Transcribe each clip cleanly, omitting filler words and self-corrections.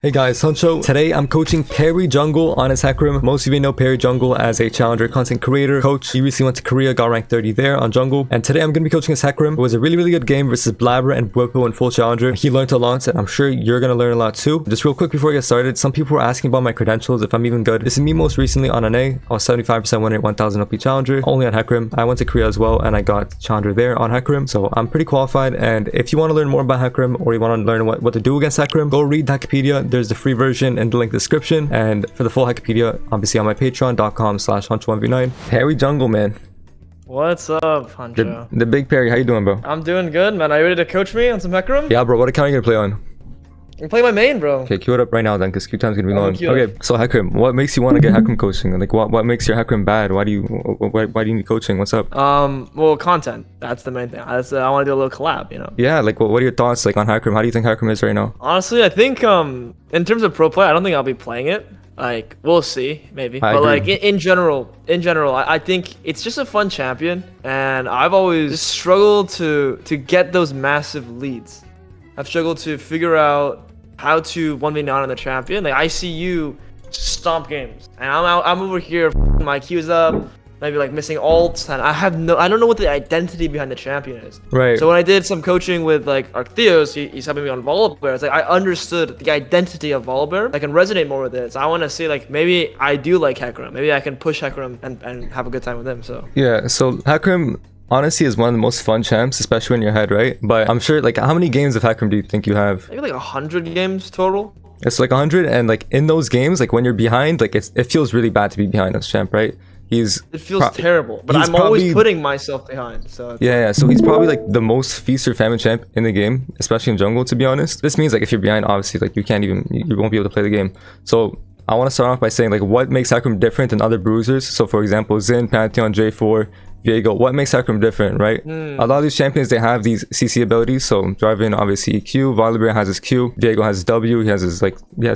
Hey guys, Huncho. Today I'm coaching perryjg on his Hecarim. Most of you know perryjg as a challenger content creator, coach. He recently went to Korea, got ranked 30 there on jungle. And today I'm going to be coaching his Hecarim. It was a really good game versus Blabber and Whippo in full challenger. He learned a lot and I'm sure you're going to learn a lot too. Just real quick before I get started, some people were asking about my credentials, if I'm even good. This is me most recently on an A. I was 75% winner at 1000 OP challenger, only on Hecarim. I went to Korea as well and I got challenger there on Hecarim. So I'm pretty qualified. And if you want to learn more about Hecarim or you want to learn what to do against Hecarim, go read Wikipedia. There's the free version in the link description, and for the full Wikipedia obviously on my patreon.com/huncho1v9. perryjg, man. What's up, Huncho? The big Perry, how you doing, bro? I'm doing good, man. Are you ready to coach me on some Hecarim? Yeah, bro. What account are you gonna play on? I'm playing my main, bro. Okay, queue it up right now then, because queue time's gonna be long. Okay, so Hecarim, what makes you want to get Hecarim coaching? Like, what makes your Hecarim bad? Why do you need coaching? What's up? Well, content. That's the main thing. I want to do a little collab, you know. Yeah, like, what are your thoughts like on Hecarim? How do you think Hecarim is right now? Honestly, I think in terms of pro play, I don't think I'll be playing it. Like, we'll see, maybe. But like in general, I think it's just a fun champion, and I've always struggled to get those massive leads. I've struggled to figure out how to 1v9 on the champion. Like, I see you stomp games, and I'm over here, my Q's up, maybe like missing ults, and I don't know what the identity behind the champion is. Right. So when I did some coaching with like Arctheos, he's helping me on Volibear. It's like I understood the identity of Volibear. I can resonate more with it. So I want to see, like, maybe I do like Hecarim. Maybe I can push Hecarim and have a good time with him. So yeah, so Hecarim honestly is one of the most fun champs, especially in your head, right? But I'm sure, like, how many games of Hecarim do you think you have? maybe like 100 games total. It's like 100, and like in those games, like when you're behind, like it feels really bad to be behind this champ, right? It feels terrible, but I'm always putting myself behind. So yeah, so he's probably like the most feast or famine champ in the game, especially in jungle, to be honest. This means like if you're behind, obviously, like you won't be able to play the game. So I want to start off by saying, like, what makes Hecarim different than other bruisers. So for example, Xin, Pantheon, J4, Viego, what makes Hecarim different, right? A lot of these champions, they have these CC abilities. So Jarvan, obviously EQ, Volibear has his Q, Viego has his W, he has his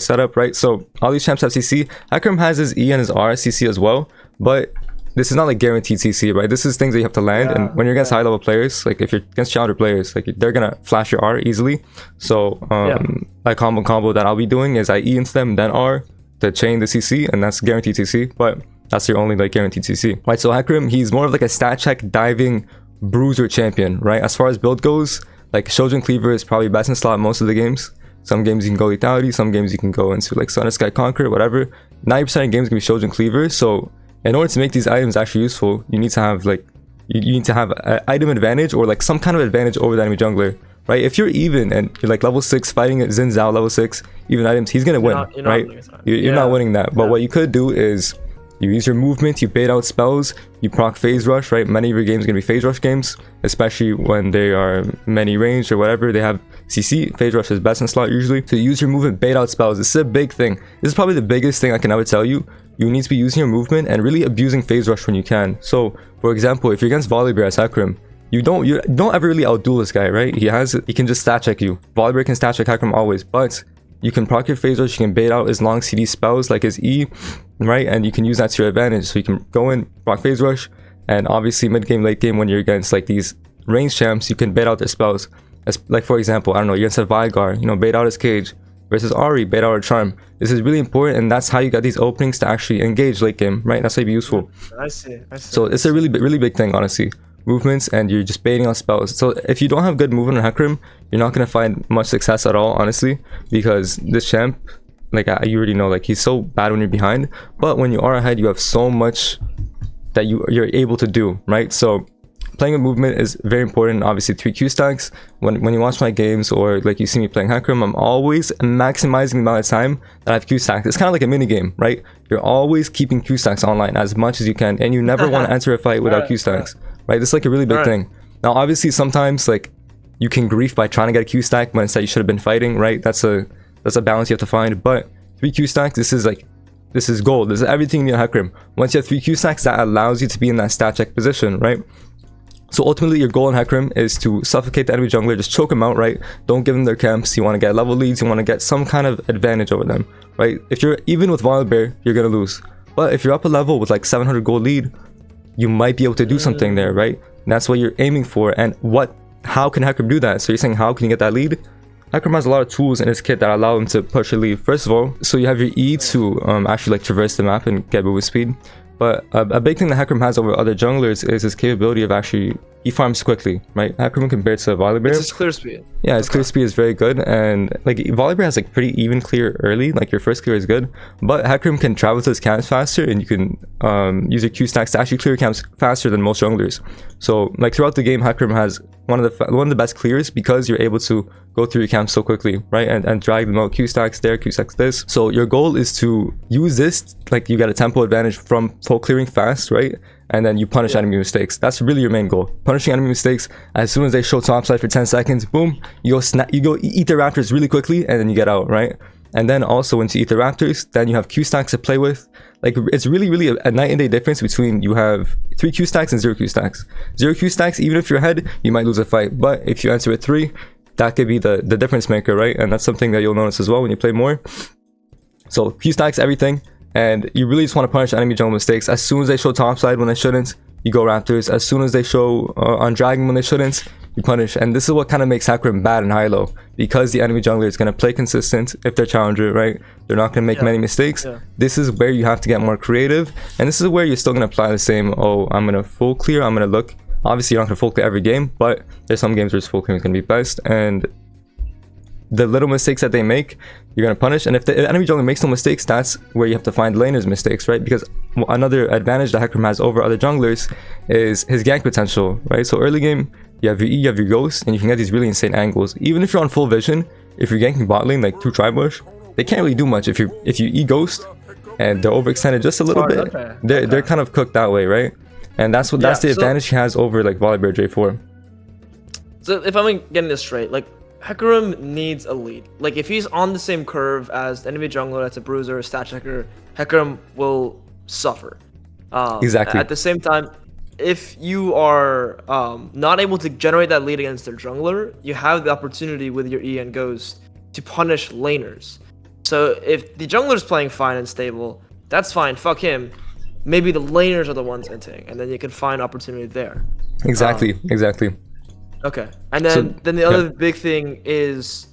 setup, right? So all these champs have CC. Hecarim has his E and his R CC as well, but this is not like guaranteed CC, right? This is things that you have to land, and when you're against high level players, like if you're against challenger players, like they're gonna flash your R easily. So like combo that I'll be doing is I E into them, then R to chain the CC, and that's guaranteed CC, but that's your only like guaranteed CC, right? So Hecarim, he's more of like a stat check diving bruiser champion, right? As far as build goes, like Shojin Cleaver is probably best in slot most of the games. Some games you can go lethality, some games you can go into like Sun Sky Conquer, whatever. 90% of games can be Shojin Cleaver. So in order to make these items actually useful, you need to have like you need to have an item advantage or like some kind of advantage over the enemy jungler, right? If you're even and you're like level 6 fighting at Xin Zhao level 6 even items, he's gonna win, right? You're not winning that. But what you could do is you use your movement, you bait out spells, you proc phase rush, right? Many of your games are gonna be phase rush games, especially when they are many ranged or whatever. They have CC. Phase rush is best in slot usually. So you use your movement, bait out spells. This is a big thing. This is probably the biggest thing I can ever tell you. You need to be using your movement and really abusing phase rush when you can. So for example, if you're against Volibear as Hecarim, you don't ever really outduel this guy, right? He can just stat check you. Volibear can stat check Hecarim always, but you can proc your phase rush, you can bait out his long CD spells like his E, right? And you can use that to your advantage. So you can go in, proc phase rush, and obviously mid game, late game, when you're against like these range champs, you can bait out their spells. As, like for example, I don't know, you're against a Veigar, you know, bait out his cage versus Ahri, bait out a charm. This is really important, and that's how you get these openings to actually engage late game, right? That's how you be useful. I see. So it's a really big thing, honestly. Movements, and you're just baiting on spells. So if you don't have good movement on Hecarim, you're not gonna find much success at all, honestly, because this champ, like you already know, like he's so bad when you're behind, but when you are ahead, you have so much that you're able to do, right? So playing with movement is very important. Obviously 3 Q stacks. When you watch my games or like you see me playing Hecarim, I'm always maximizing the amount of time that I have Q stacks. It's kind of like a mini game, right? You're always keeping Q stacks online as much as you can, and you never want to enter a fight without Q stacks. Right, this is like a really big thing. Now obviously sometimes like you can grief by trying to get a Q stack, but instead you should have been fighting, right? That's a balance you have to find. But 3 Q stacks, this is gold. This is everything you need on Hecarim. Once you have 3 Q stacks, that allows you to be in that stat check position, right? So ultimately your goal in Hecarim is to suffocate the enemy jungler, just choke them out, right? Don't give them their camps. You want to get level leads, you want to get some kind of advantage over them, right? If you're even with Volibear, you're gonna lose. But if you're up a level with like 700 gold lead, you might be able to do something there, right? And that's what you're aiming for. And how can Hecarim do that? So you're saying, how can you get that lead? Hecarim has a lot of tools in his kit that allow him to push or leave. First of all, so you have your E to actually like traverse the map and get movement speed. But a big thing that Hecarim has over other junglers is his capability of actually, he farms quickly, right? Hecarim compared to Volibear, it's his clear speed. Yeah, his clear speed is very good, and like Volibear has like pretty even clear early, like your first clear is good, but Hecarim can travel to his camps faster, and you can use your Q stacks to actually clear camps faster than most junglers. So like throughout the game, Hecarim has one of the best clears because you're able to go through your camps so quickly, right? And drag them out, Q stacks there, Q stacks this. So your goal is to use this, like you get a tempo advantage from full clearing fast, right? And then you punish enemy mistakes. That's really your main goal. Punishing enemy mistakes. As soon as they show topside for 10 seconds, boom, you go eat the raptors really quickly, and then you get out, right? And then also once you eat the raptors, then you have Q stacks to play with. Like it's really a night and day difference between you have 3 Q stacks and 0 Q stacks. 0 Q stacks, even if you're ahead, you might lose a fight. But if you answer with 3, that could be the difference maker, right? And that's something that you'll notice as well when you play more. So Q stacks, everything. And you really just want to punish enemy jungle mistakes. As soon as they show topside when they shouldn't, you go raptors. As soon as they show on dragon when they shouldn't, you punish. And this is what kind of makes Hecarim bad in high-low, because the enemy jungler is going to play consistent if they're challenger, right? They're not going to make many mistakes. This is where you have to get more creative, and this is where you're still going to apply the same, oh, I'm going to full clear, I'm going to look. Obviously, you're not going to full clear every game, but there's some games where full clear is going to be best, and the little mistakes that they make, you're going to punish. And if the enemy jungler makes no mistakes, that's where you have to find laner's mistakes, right? Because another advantage that Hecarim has over other junglers is his gank potential, right? So early game, you have your E, you have your ghost, and you can get these really insane angles. Even if you're on full vision, if you're ganking bot lane like 2 tribush, they can't really do much. If you E ghost and they're overextended just a little bit, they're kind of cooked that way, right? And that's the advantage he has over like Volibear J4. So if I'm getting this straight, like Hecarim needs a lead. Like if he's on the same curve as the enemy jungler that's a bruiser, a stat checker, Hecarim will suffer. Exactly. At the same time, if you are not able to generate that lead against their jungler, you have the opportunity with your E and Ghost to punish laners. So if the jungler is playing fine and stable, that's fine, fuck him. Maybe the laners are the ones hinting, and then you can find opportunity there. Exactly. Okay, and then the other big thing is,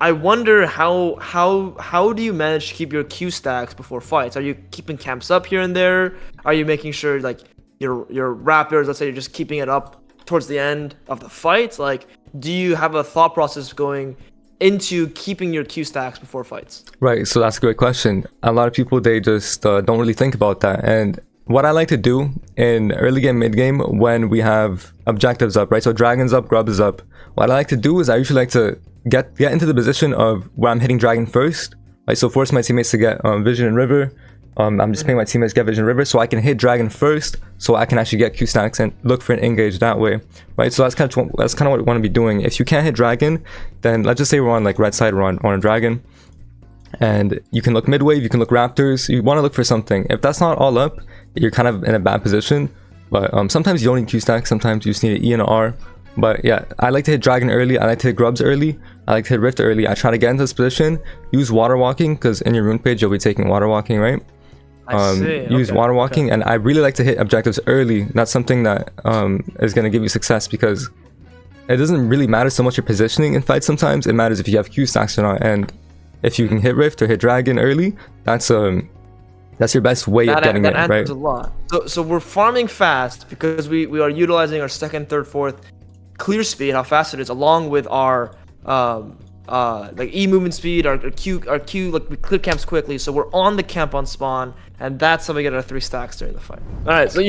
I wonder how do you manage to keep your Q stacks before fights? Are you keeping camps up here and there? Are you making sure like your raptors, let's say you're just keeping it up towards the end of the fight? Like, do you have a thought process going into keeping your Q stacks before fights? Right, so that's a great question. A lot of people, they just don't really think about that. And what I like to do in early game, mid game, when we have objectives up, right? So dragons up, grub is up. What I like to do is I usually like to get into the position of where I'm hitting dragon first, right? So force my teammates to get vision and river. I'm just paying my teammates get vision river so I can hit dragon first, so I can actually get Q stacks and look for an engage that way, right? So that's kind of what we want to be doing. If you can't hit dragon, then let's just say we're on like red side, we're on a dragon, and you can look mid wave, you can look raptors. You want to look for something. If that's not all up, you're kind of in a bad position. But sometimes you don't need Q stacks. Sometimes you just need an E and an R. But yeah, I like to hit dragon early. I like to hit grubs early. I like to hit rift early. I try to get into this position. Use water walking, because in your rune page you'll be taking water walking, right? Use water walking, and I really like to hit objectives early. That's something that is going to give you success, because it doesn't really matter so much your positioning in fights. Sometimes it matters if you have Q stacks or not, and if you can hit rift or hit dragon early, that's your best way of getting it, right? A lot. So we're farming fast because we are utilizing our second, third, fourth clear speed, how fast it is, along with our like E movement speed, our Q, like we clear camps quickly, so we're on the camp on spawn, and that's how we get our 3 stacks during the fight. All right, so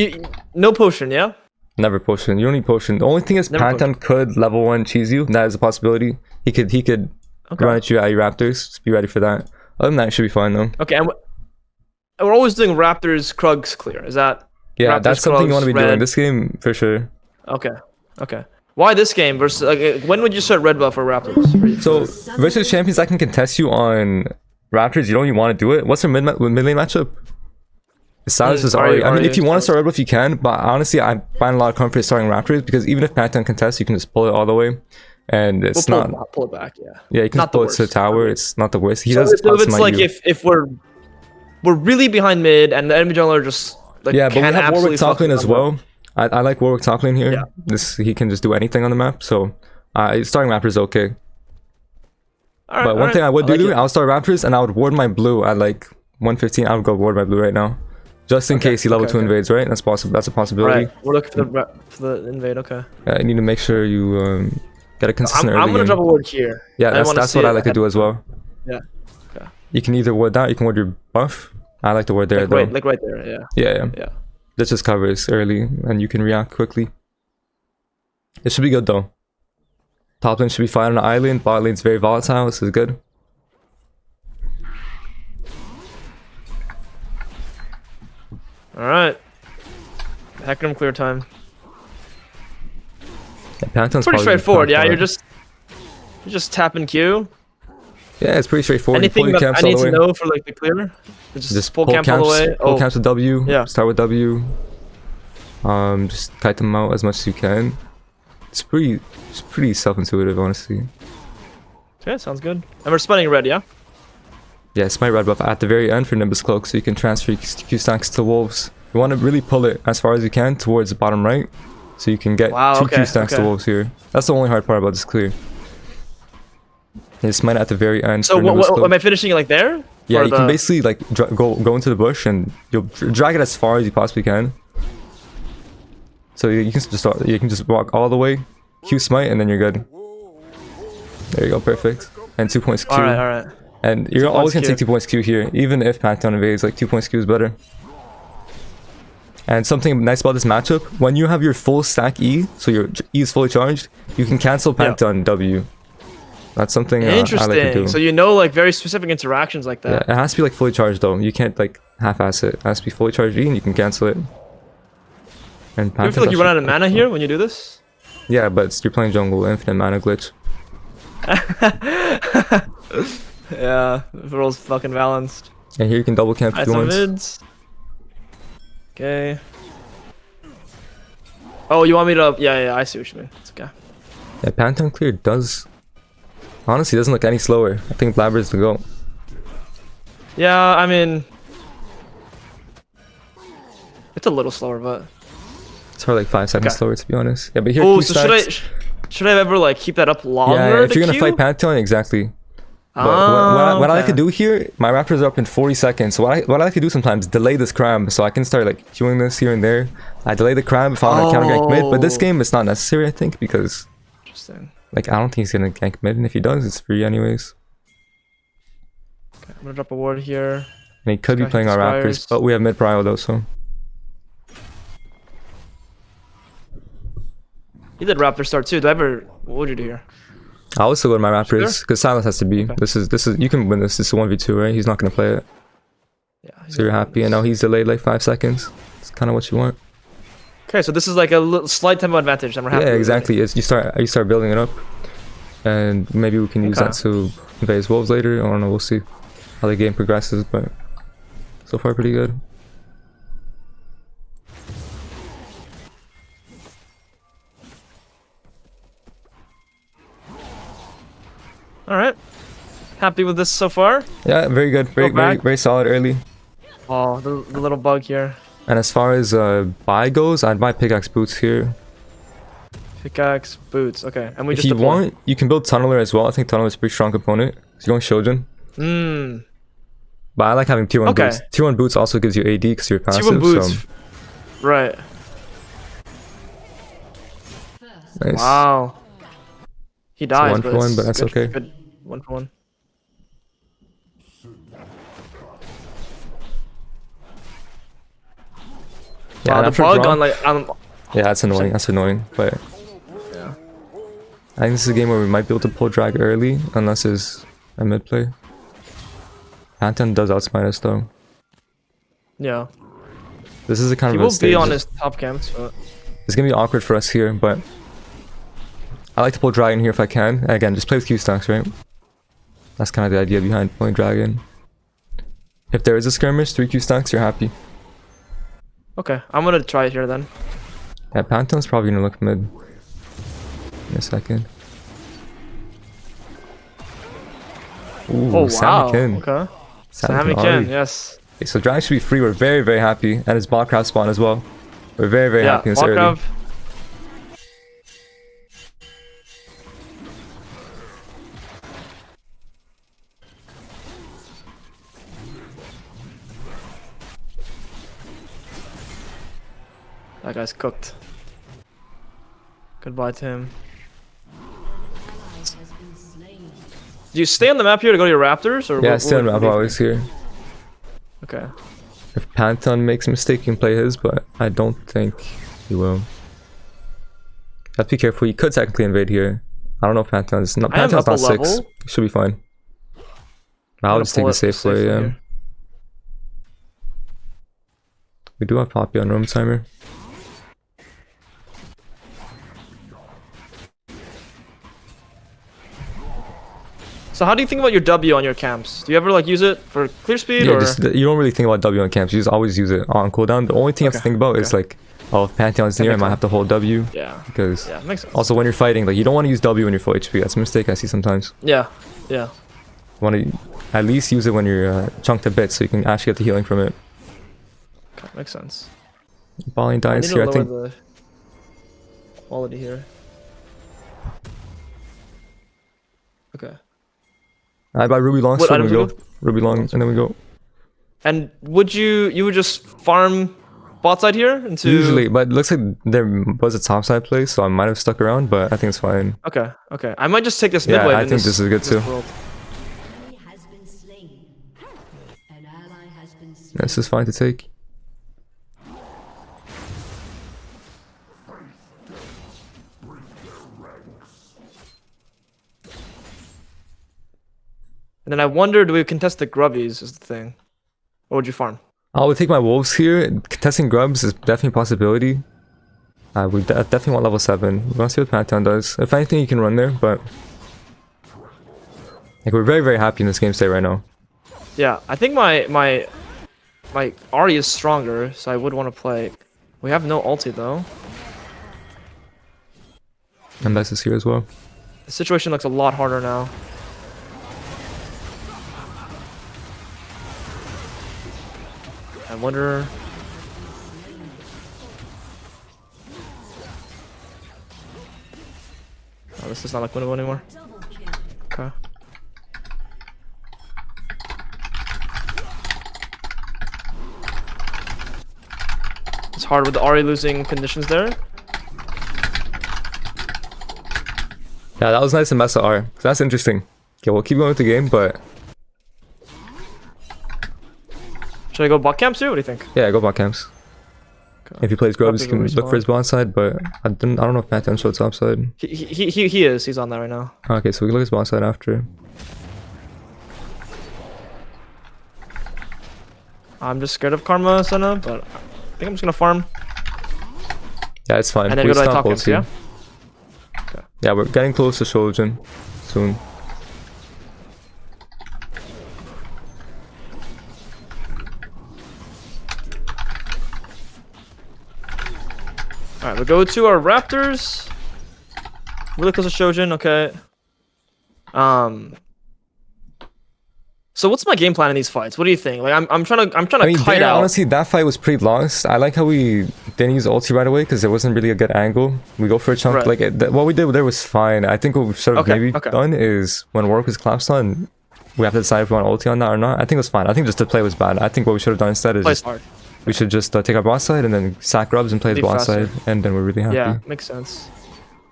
no potion, yeah? Never potion. You don't need potion. The only thing is Pantheon could level 1 cheese you. That is a possibility. He could run at you at your raptors. Just be ready for that. Other than that, it should be fine though. Okay, and we're always doing raptors, Krugs clear. Is that? Yeah, raptors, that's something Krugs, you want to be red? doing this game for sure. Okay. Why this game versus like, when would you start red buff for raptors? So versus champions that can contest you on raptors, you don't even want to do it. What's their mid lane matchup? Silas is already. I mean, if you want to start red buff, you can. But honestly, I find a lot of comfort starting raptors, because even if Pantheon contests, you can just pull it all the way, and it's pull it back. Yeah, you can just pull it to the tower. It's not the worst. He so does. So it's like if we're really behind mid and the enemy jungler just like, yeah, but we have Warwick top lane as well. I like Warwick top lane here. Yeah. He can just do anything on the map. So starting raptor is okay. All right, But one thing I would do, it. I'll start Raptors and I would ward my blue at like 115. I would go ward my blue right now. Just in case he level 2 invades, right? That's possible. That's a possibility. Right. We're looking for the invade, okay. Yeah, you need to make sure you get a consistent early I'm gonna game. drop a ward here. Yeah, that's what I like to do as well. Yeah. Okay. You can either ward that, you can ward your buff. I like to ward there though. Like right there, yeah. Yeah. This just covers early and you can react quickly. It should be good though. Top lane should be fine on the island. Bot lane's very volatile. This is good. Alright. Hecarim clear time. Yeah, Pantheon's pretty straightforward. Yeah, you're just tapping Q. Yeah, it's pretty straightforward. Anything that I need to know for like the clear? Just pull camp all the way. Pull camps with W. Yeah. Start with W. Just kite them out as much as you can. It's pretty self-intuitive, honestly. Okay, sounds good. And we're spinning red, yeah? Yeah, smite red buff at the very end for Nimbus Cloak, so you can transfer Q stacks to Wolves. You want to really pull it as far as you can towards the bottom right, so you can get 2 Q stacks to Wolves here. That's the only hard part about this clear. You smite at the very end. So what am I finishing like there? Yeah, you can basically like go into the bush and you'll drag it as far as you possibly can. So you can just walk all the way, Q smite, and then you're good. There you go, perfect. And 2 points Q. Alright. And you're always gonna take 2 points Q here, even if Pantheon invades, like 2 points Q is better. And something nice about this matchup, when you have your full stack E, so your E is fully charged, you can cancel Pantheon W. That's something I like to do. So you know like very specific interactions like that. Yeah, it has to be like fully charged though. You can't like half-ass it. It has to be fully charged E and you can cancel it. And do you feel like you run out of mana here when you do this? Yeah, but you're playing jungle, infinite mana glitch. Yeah, the role's fucking balanced. And here you can double camp if you want. Mids. Okay. Oh, you want me to? Yeah, I see what you mean. It's okay. Yeah, Pantheon clear does. Honestly, doesn't look any slower. I think Blabber's the GOAT. Yeah, I mean, it's a little slower, but it's probably like 5 seconds slower to be honest. Yeah, but here. Oh, so should I ever like keep that up longer? Yeah, if you're gonna fight Pantheon, exactly. But what I like to do here, my Raptors are up in 40 seconds. So what I like to do sometimes, delay this crab, so I can start like queuing this here and there. I delay the crab if I want to counter gank mid, but this game it's not necessary, I think, because like I don't think he's gonna gank mid, and if he does, it's free anyways. Okay, I'm gonna drop a ward here. And he could be playing our Raptors, but we have mid prio though, so. You did Raptor start too. What would you do here? I always still go to my Raptors because Silence has to be. Okay. This is you can win this. This is 1v2, right? He's not gonna play it. Yeah. So you're happy. I know he's delayed like 5 seconds. It's kind of what you want. Okay, so this is like a slight tempo advantage, and we're happy. Yeah, exactly. It's, you start building it up, and maybe we can use that to invade Wolves later. I don't know. We'll see how the game progresses, but so far pretty good. All right, happy with this so far. Yeah, very good. Very solid early. Oh, the little bug here. And as far as buy goes, I'd buy pickaxe boots here. Pickaxe boots, okay. And we if just you want, you can build tunneler as well. I think tunneler is a pretty strong component. So you're going Shojin. But I like having tier 1 boots. Tier 1 boots also gives you AD because you're passive. Tier 1 boots, so. Right. Nice. Wow. He dies, so 1 for 1, but that's good, okay. Good 1 for 1. Yeah, the bug on like yeah, that's annoying. That's annoying, but yeah, I think this is a game where we might be able to pull drag early, unless it's a mid play. Pantheon does outsmite us though. Yeah. This is a kind he of. He will be on his top camps, but it's gonna be awkward for us here, but I like to pull dragon here if I can. And again, just play with Q stacks, right? That's kind of the idea behind pulling dragon. If there is a skirmish, 3 Q stacks, you're happy. Okay, I'm gonna try it here then. Yeah, Pantheon's probably gonna look mid in a second. Ooh, oh wow! Okay. Samikin, yes. Okay, so dragon should be free. We're very happy, and his Botcraft spawn as well. We're very happy in this early. That guy's cooked. Goodbye to him. Do you stay on the map here to go to your Raptors? Or yeah, stay on the map always here. Okay. If Pantheon makes a mistake, you can play his, but I don't think he will. Have to be careful. You could technically invade here. I don't know if Pantheon's not. Pantheon's not 6. Should be fine. I'll just take the safe way. Yeah. We do have Poppy on room timer. So how do you think about your W on your camps? Do you ever like use it for clear speed? Yeah, or? You don't really think about W on camps. You just always use it on cooldown. The only thing you have to think about is like, oh, if Pantheon's near, I might have to hold W. Yeah. Because makes sense. Also when you're fighting, like you don't want to use W when you're full HP. That's a mistake I see sometimes. Yeah. Yeah. You want to at least use it when you're chunked a bit, so you can actually get the healing from it. Okay, makes sense. Balling dies here. I think. The quality here. Okay. I buy Ruby Long, so we go. Ruby Long, and then we go. And you would just farm bot side here into... Usually, but it looks like there was a top side play, so I might have stuck around, but I think it's fine. Okay, okay. I might just take this mid wave. Yeah, I think this is good too. This is fine to take. And then I wonder, do we contest the grubbies is the thing? Or would you farm? I would take my wolves here. Contesting grubs is definitely a possibility. We definitely want level 7. We want to see what Pantheon does. If anything, you can run there, but... like, we're very, very happy in this game state right now. Yeah, I think my Ahri is stronger, so I would want to play... We have no ulti, though. And Bess is here as well. The situation looks a lot harder now. I wonder... Oh, this is not like winnable anymore. Okay. It's hard with the Ahri losing conditions there. Yeah, that was nice in Mesa R. So that's interesting. Okay, we'll keep going with the game, but... should I go bot camps too? What do you think? yeah, go bot camps. Okay. If he plays grubs, he can look for his bot side, but I don't know if Pantheon showed top side. He is. He's on that right now. Okay, so we can look at his bot side after. I'm just scared of Karma Senna, but I think I'm just gonna farm. Yeah, it's fine. And then we go to top camps, yeah? Okay. Yeah, we're getting close to Shojin soon. Alright, we'll go to our Raptors. Really close to Shojin, okay. So what's my game plan in these fights? What do you think? Like I'm trying to kite out. Honestly, that fight was pretty lost. I like how we didn't use ulti right away because it wasn't really a good angle. We go for a chunk. Right. Like what we did there was fine. I think what we should have maybe done is when Warwick was collapsed on, we have to decide if we want ulti on that or not. I think it was fine. I think just the play was bad. I think what we should have done instead is we should just take our boss side and then sack grubs and play the boss side, and then we're really happy. Yeah, makes sense.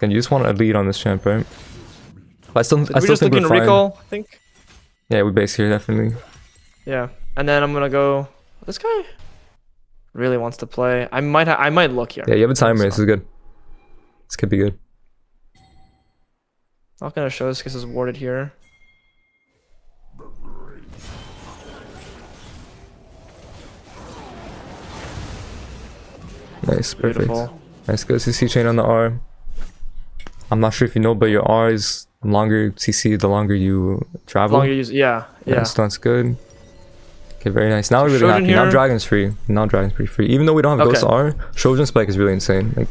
And you just want a lead on this champ, right? But I still think we're fine. Recall, I think. Yeah, we base here definitely. Yeah, and then I'm gonna go. This guy really wants to play. I might look here. Yeah, you have a timer. This is good. This could be good. Not gonna show this because it's warded here. Nice, perfect. Beautiful. Nice, good CC chain on the R. I'm not sure if you know, but your R is longer CC the longer you travel. Longer use, yeah. So that's good. Okay, very nice. Now we're really happy. Now Dragon's free. Now Dragon's pretty free. Even though we don't have Ghost R, Shojin Spike is really insane. Like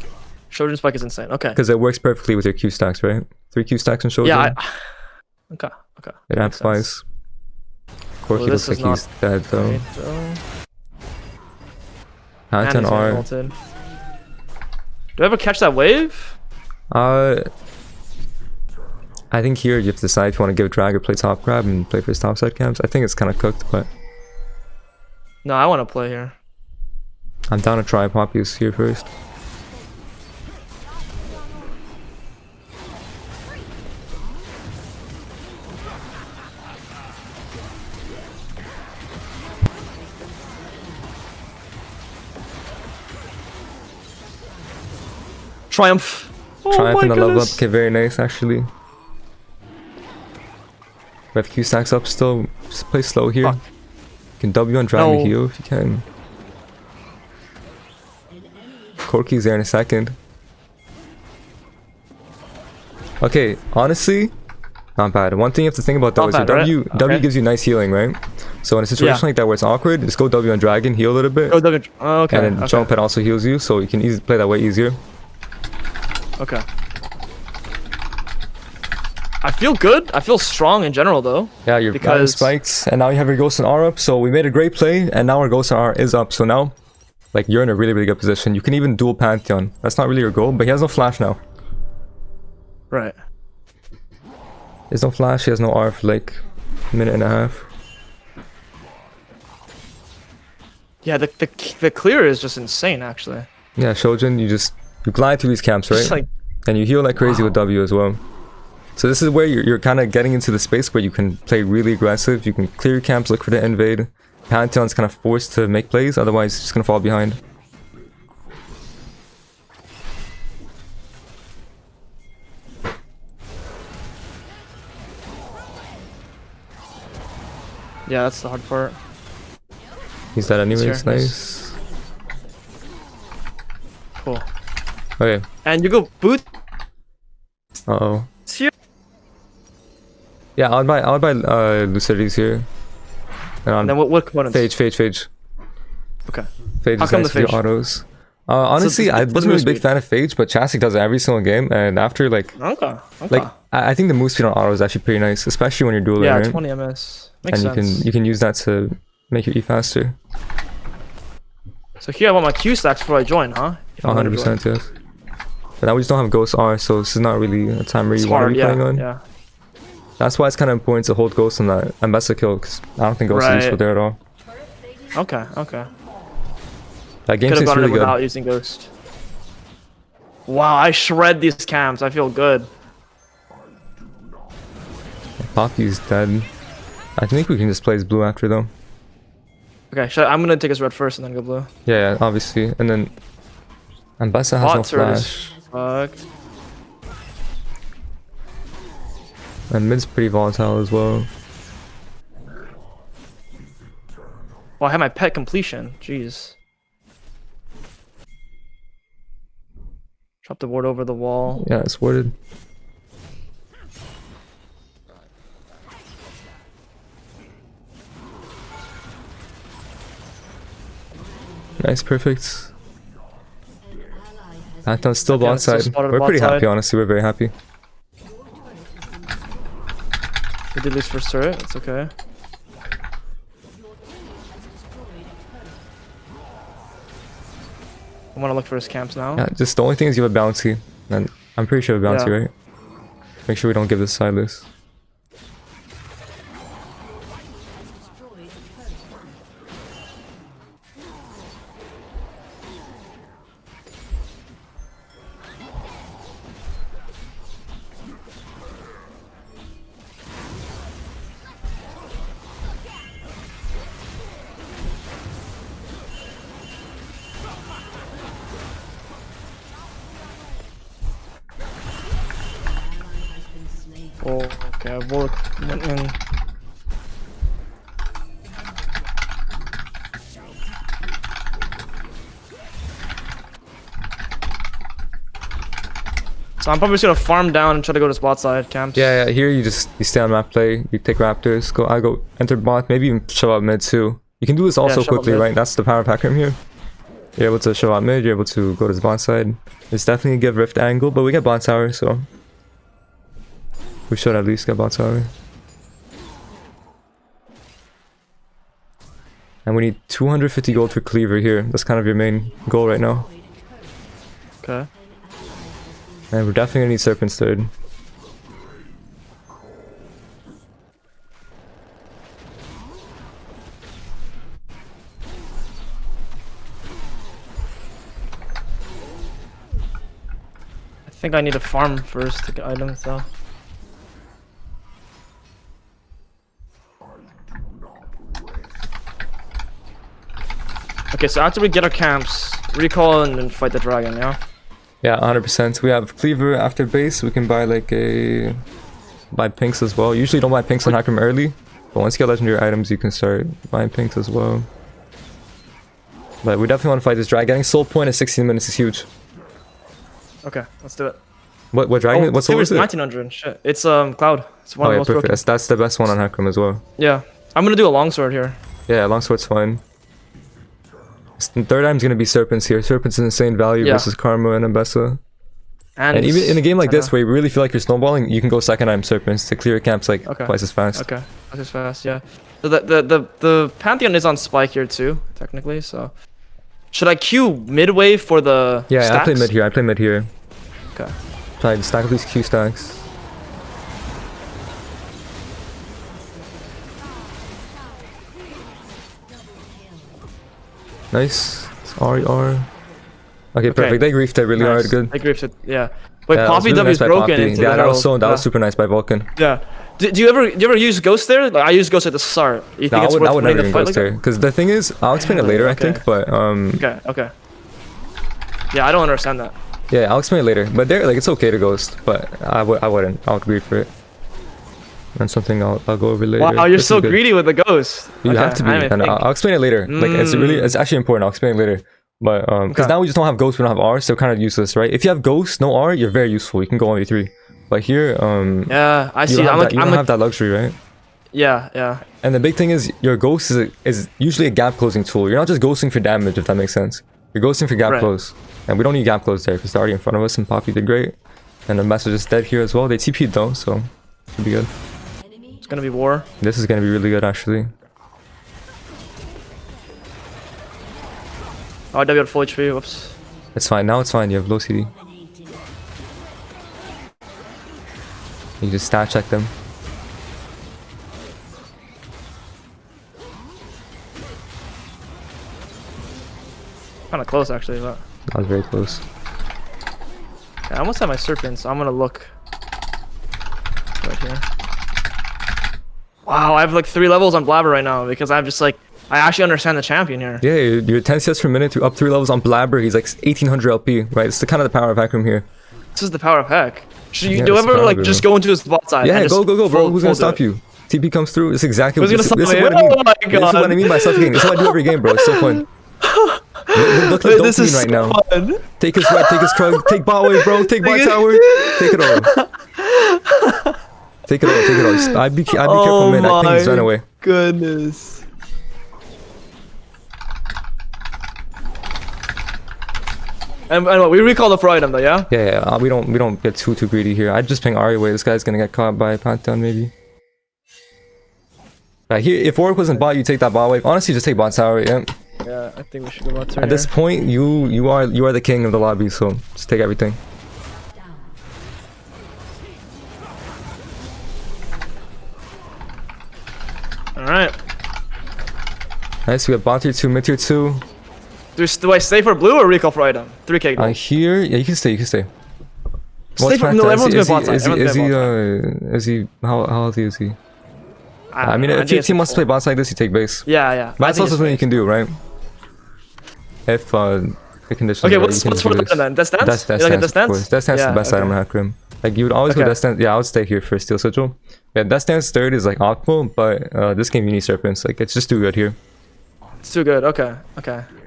Shojin Spike is insane. Okay. Because it works perfectly with your Q stacks, right? 3 Q stacks in Shojin. Yeah. Okay. It amplifies. Corki looks like he's dead though. Pantheon R. Do I ever catch that wave? I think here you have to decide if you want to give drag or play top grab and play for his top side camps. I think it's kind of cooked, but... no, I want to play here. I'm down to try Poppy's here first. Triumph. Oh Triumph my in the level up. goodness. Okay, very nice actually. We have Q stacks up still. Just play slow here. Fuck. You can W on Dragon No. heal if you can. Corki's there in a second. Okay, honestly, not bad. One thing you have to think about though is your W gives you nice healing, right? So in a situation like that where it's awkward, just go W on Dragon, heal a little bit. Go W. Oh, okay. And then jump pad also heals you, so you can easily play that way easier. Okay. I feel good. I feel strong in general though. Yeah, you're because spikes, and now you have your Ghost and R up. So we made a great play, and now our Ghost and R is up. So now, like, you're in a really, really good position. You can even dual Pantheon. That's not really your goal, but he has no flash now. Right. There's no flash. He has no R for like a minute and a half. Yeah, the clear is just insane actually. Yeah, Shojin, you glide through these camps, right? Like, and you heal like crazy with W as well. So this is where you're kind of getting into the space where you can play really aggressive. You can clear your camps, look for the invade. Pantheon's kind of forced to make plays, otherwise it's just gonna fall behind. yeah, that's the hard part. He's dead anyways, Sure, nice. Cool. Okay. And you go boot. Uh-oh. Here. Yeah, I would buy Lucidity's here. And then what components? Phage. Okay. Phage How is come nice the to do Phage? autos. Honestly, I wasn't really a big fan of Phage, but Chastic does it every single game, and after like I think the move speed on auto is actually pretty nice, especially when you're dueling, yeah, right? 20 ms. Makes and sense. you can use that to make your E faster. So here I want my Q stacks before I join, huh? If I'm gonna 100%, join. yes. But now we just don't have Ghost R, so this is not really a time where you It's want to hard, be playing on. yeah. That's why it's kind of important to hold Ghost on that Ambessa kill, because I don't think Ghost is useful there at all. Okay. That game Could have takes gone really it without good. using Ghost. Wow, I shred these camps. I feel good. Poppy's dead. I think we can just play his blue after though. Okay, I'm gonna take his red first and then go blue. Yeah, obviously. And then Ambessa has no flash. Fucked. And mid's pretty volatile as well. Well, I have my pet completion. Jeez. Drop the ward over the wall. Yeah, it's warded. Nice, perfect. Pantheon's still bot side. We're pretty happy, honestly. We're very happy. We did lose first turret. It's okay. I want to look for his camps now. Yeah, just the only thing is you have a bounty. And I'm pretty sure you have a bounty, Yeah. right? Make sure we don't give this sideless. Oh, okay, Warwick went in. So I'm probably just gonna farm down and try to go to spot side camps. Yeah, here you stay on map play, you take raptors, I go enter bot, maybe even shove out mid too. You can do this also quickly, right? That's the power of Hecarim here. You're able to shove out mid, you're able to go to the bot side. It's definitely a give rift angle, but we get bot tower, so we should at least get bot tower. And we need 250 gold for cleaver here. That's kind of your main goal right now. Okay. And we're definitely gonna need Serpent's third. I think I need to farm first to get items though. Okay, so after we get our camps, recall and then fight the dragon, yeah? Yeah, 100%. We have Cleaver after base. We can buy like buy pinks as well. Usually don't buy pinks on Hecarim early, but once you get legendary items, you can start buying pinks as well. But we definitely want to fight this drag. Getting soul point at 16 minutes is huge. Okay, let's do it. What dragon? What soul is it? 1900. Shit, it's Cloud. It's one of the most perfect. broken. That's the best one on Hecarim as well. Yeah, I'm gonna do a longsword here. Yeah, longsword's fine. Third item's gonna be Serpents here. Serpents is insane value versus Karma and Ambessa. And even in a game like this where you really feel like you're snowballing, you can go second item Serpents to clear camps like twice as fast. Okay, twice as fast, yeah. So the Pantheon is on Spike here too, technically, so... Should I queue midway for the stacks? I play mid here. Okay. Try to stack these Q stacks. Nice. It's RER. Okay, perfect. They griefed it really hard. Good. They griefed it, yeah. But Poppy W is broken. Yeah, that was super nice by Vulcan. Yeah. Do you ever use Ghost there? Like I use Ghost at the start. You think it's worth I would never the use fight Ghost there. Because the thing is, I'll explain it later, I think. But Okay. Yeah, I don't understand that. Yeah, I'll explain it later. But there, like, it's okay to Ghost, but I wouldn't. I would grief for it. And something I'll go over later. Wow, you're so greedy with the Ghost. You have to be. And I'll explain it later. Like, it's actually important. I'll explain it later. But because now we just don't have Ghost, we don't have R, so kind of useless, right? If you have Ghost, no R, you're very useful. You can go 1v3. But here, yeah, I see. You don't have that luxury, right? Yeah. And the big thing is your Ghost is usually a gap closing tool. You're not just ghosting for damage, if that makes sense. You're ghosting for gap close, and we don't need gap close there because they're already in front of us. And Poppy did great, and the message is dead here as well. They TP'd though, so should be good. It's gonna be war. This is gonna be really good actually. Oh, I had full HP. Whoops. It's fine. Now it's fine. You have low CD. You just stat check them. Kind of close actually, but that was very close. Okay, I almost have my Serpents. So I'm gonna look right here. Wow, I have like 3 levels on Blabber right now because I'm just like I actually understand the champion here. Yeah, you're 10 CS per minute. You're up 3 levels on Blabber. He's like 1800 LP, right? It's the kind of the power of Hecarim here. This is the power of Heck. Should you do ever like just go into his bot side? Yeah, go, bro. Who's gonna stop you? TP comes through. It's exactly what this is what I mean. Oh my God. This is what I mean by suffocating. This is what I do every game, bro. It's so fun. Look at this is right so now. Fun. Take his red, take his Krug, take bot wave, bro. Take bot tower. Take it all. Take it all. I'd be careful, man. I think he's run away. Goodness. And what, we recall the Freud item though, yeah? Yeah. We don't get too greedy here. I'd just ping Ari away. This guy's gonna get caught by Pantheon maybe. Here, if Warwick wasn't bot, you take that bot wave. Honestly, just take bot tower. Yeah. Yeah, I think we should go bot tower. At this point, you are the king of the lobby. So just take everything. All right. Nice. We have bot tier 2, mid tier 2. Do I stay for blue or recall for item? 3k gold. Here, yeah, you can stay. Stay for no. Everyone's going bot side. Is he? How healthy is he? I mean, if your team wants to play bots like this, you take base. Yeah. That's also something you can do, right? If the conditions. Okay, what's for the then? Death Stance? Death Stance. Death Stance is the best item in Hecarim. Like you would always go Death Stance. Yeah, I would stay here for Steel Sigil. Yeah, Death Stance third is like optimal, but this game you need Serpents. Like it's just too good here. It's too good. Okay.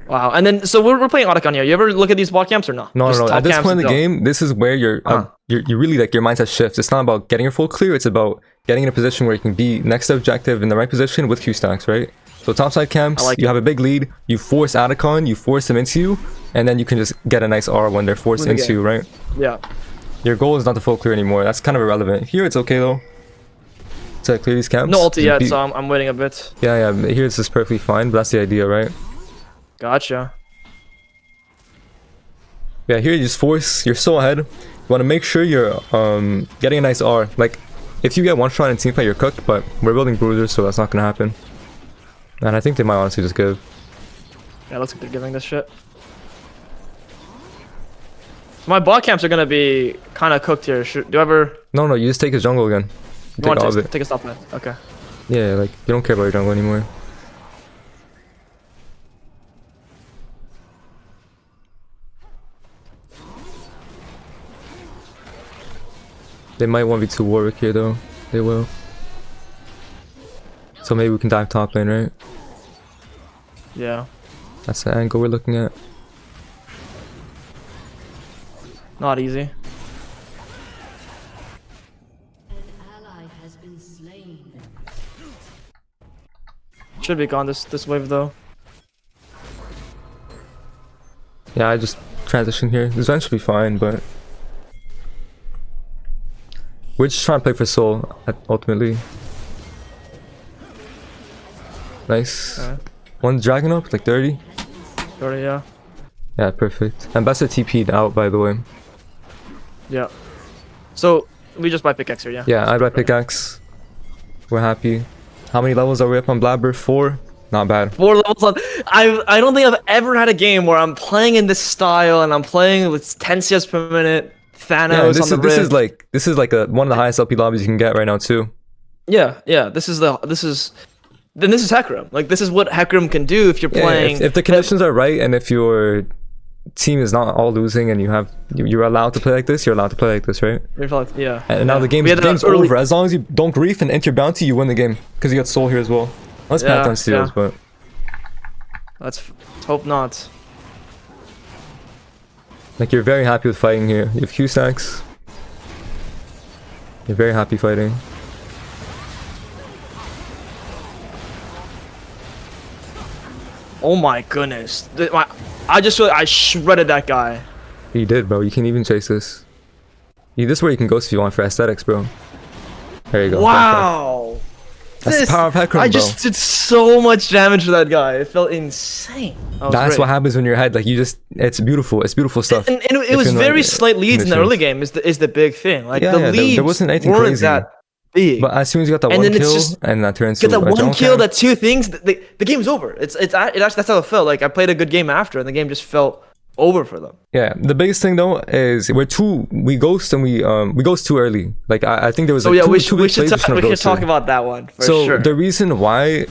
Wow. And then so we're playing Otacon here. You ever look at these bot camps or not? No. At this point in the game, this is where you're really like your mindset shifts. It's not about getting your full clear. It's about getting in a position where you can be next to objective in the right position with Q stacks, right? So topside camps, you have a big lead. You force Otacon, you force them into you, and then you can just get a nice R when they're forced into you, right? Yeah. Your goal is not to full clear anymore. That's kind of irrelevant. Here it's okay though. To clear these camps. No ulti yet, so I'm waiting a bit. Yeah. Here it's just perfectly fine, but that's the idea, right? Gotcha. Yeah, here you just force. You're so ahead. You want to make sure you're getting a nice R. Like, if you get one shot in teamfight, you're cooked. But we're building bruisers, so that's not gonna happen. And I think they might honestly just give. Yeah, looks like they're giving this shit. So my bot camps are gonna be kind of cooked here. Do you ever? No. You just take his jungle again. You want to take a stop lane. Okay. Yeah, like you don't care about your jungle anymore. They might 1v2 Warwick here though. They will. So maybe we can dive top lane, right? Yeah. That's the angle we're looking at. Not easy. Should be gone this wave though. Yeah, I just transition here. This event should be fine, but we're just trying to play for soul ultimately. Nice. Okay. One dragon up, like 30. 30, yeah. Yeah, perfect. And Bessa TP'd out, by the way. Yeah. So we just buy pickaxe here, yeah. Yeah, I buy pickaxe. We're happy. How many levels are we up on Blabber? 4? Not bad. 4 levels on. I don't think I've ever had a game where I'm playing in this style and I'm playing with 10 CS per minute. Thanos yeah, this on the is like one of the highest LP lobbies you can get right now too. Yeah. This is Hecarim. Like this is what Hecarim can do if you're playing. If the conditions are right and if your team is not all losing and you're allowed to play like this, you're allowed to play like this, right? Yeah. And now the game's over. As long as you don't grief and enter bounty, you win the game because you got soul here as well. Unless Pantheon steals, but let's hope not. Like you're very happy with fighting here. You have Q stacks. You're very happy fighting. Oh my goodness! I just feel like I shredded that guy. You did, bro. You can even chase this. This is where you can go if you want for aesthetics, bro. There you go. Wow! That's the power of Hecarim, bro. I just did so much damage to that guy. It felt insane. That's what happens when you're ahead. Like it's beautiful. It's beautiful stuff. And it was very slight leads in the early game. Is the big thing. Like the leads there wasn't anything weren't crazy. that big. But as soon as you got that one kill, and that turns get to that one kill, that 2 things, the game's over. It actually that's how it felt. Like I played a good game after, and the game just felt over for them. Yeah, the biggest thing though is we ghost and we ghost too early. Like I think there was like we should talk about that one for sure. So the reason why,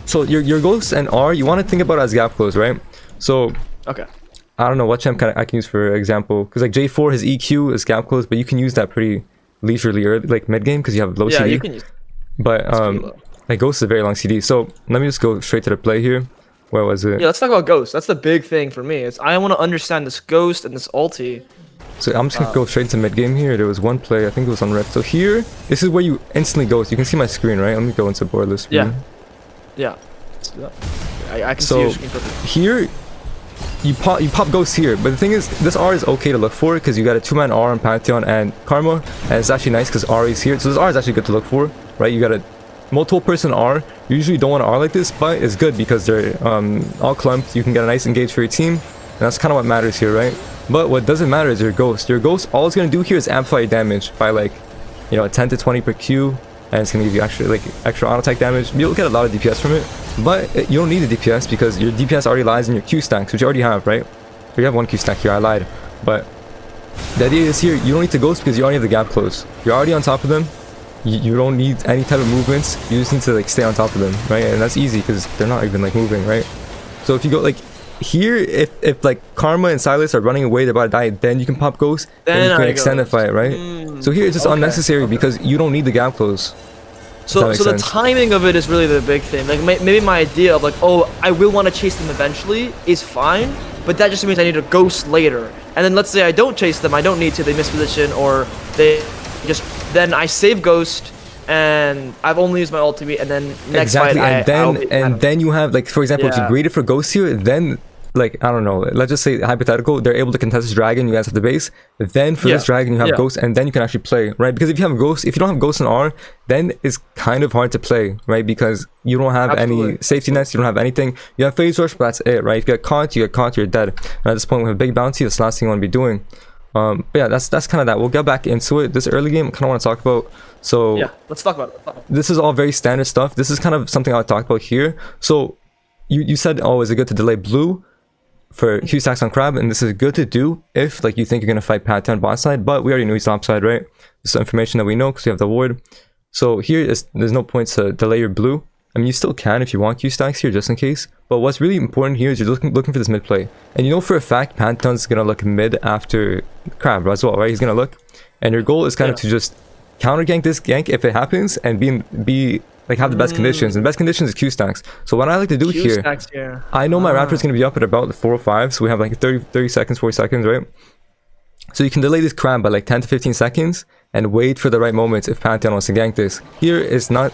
so your ghost and R, you want to think about it as gap close, right? So okay, I don't know what champ I can use for example, because like J4 his EQ is gap close, but you can use that pretty leisurely early, like mid game, because you have low CD. You can use. But like ghost is a very long CD. So let me just go straight to the play here. Where was it? Yeah, let's talk about Ghost. That's the big thing for me. I want to understand this Ghost and this ulti. So I'm just gonna go straight into mid game here. There was one play, I think it was on Rift. So here, this is where you instantly ghost. You can see my screen, right? Let me go into boardless view. Yeah. Let's do that. I can see your screen perfectly. Here, you pop ghost here. But the thing is, this R is okay to look for because you got a 2-man R on Pantheon and Karma, and it's actually nice because R is here. So this R is actually good to look for, right? You got a multiple person R. You usually don't want to R like this, but it's good because they're all clumped. You can get a nice engage for your team, and that's kind of what matters here, right? But what doesn't matter is your ghost. Your ghost, all it's going to do here is amplify your damage by like, 10 to 20 per Q, and it's going to give you extra auto attack damage. You'll get a lot of DPS from it, but you don't need the DPS because your DPS already lies in your Q stacks, which you already have, right? You have 1 Q stack here, I lied. But the idea is here, you don't need to ghost because you already have the gap close. You're already on top of them. You don't need any type of movements. You just need to like stay on top of them, right? And that's easy because they're not even like moving, right? So if you go like here, if like Karma and Silas are running away, they're about to die, then you can pop ghost, then you can extend the fight, right? So here it's just unnecessary because you don't need the gap close. So the timing of it is really the big thing. Like maybe my idea of like, oh, I will want to chase them eventually is fine, but that just means I need to ghost later. And then let's say I don't chase them, I don't need to, they miss position, or they just, then I save ghost and I've only used my ultimate, and then next fight and then you have like, for example, if you graded for ghost here, then like, I don't know, let's just say hypothetical, they're able to contest this dragon, you guys have the base, then for this dragon you have ghost, and then you can actually play, right? Because if you have ghost, if you don't have ghost in R, then it's kind of hard to play, right? Because you don't have any safety nets, you don't have anything. You have phase rush, but that's it, right? If you get caught, you're dead. And at this point we have a big bounty, that's the last thing you want to be doing. But yeah, that's kind of that. We'll get back into it. This early game I kind of want to talk about. So yeah, let's talk about it. This is all very standard stuff. This is kind of something I would talk about here. So you said, oh, is it good to delay blue for Q stacks on Crab? And this is good to do if like you think you're gonna fight Pantheon bot side, but we already know he's top side, right? This is information that we know because we have the ward. So here there's no point to delay your blue. I mean, you still can if you want Q stacks here just in case, but what's really important here is you're looking for this mid play, and you know for a fact Pantheon's gonna look mid after Crab as well, right? He's gonna look, and your goal is kind of to just counter gank this gank if it happens, and be like have the best conditions. And best conditions is Q stacks. So what I like to do here, I know my Raptor's gonna be up at about 4 or 5, so we have like 30 seconds, 40 seconds, right? So you can delay this crab by like 10 to 15 seconds and wait for the right moments if Pantheon wants to gank this. Here it's not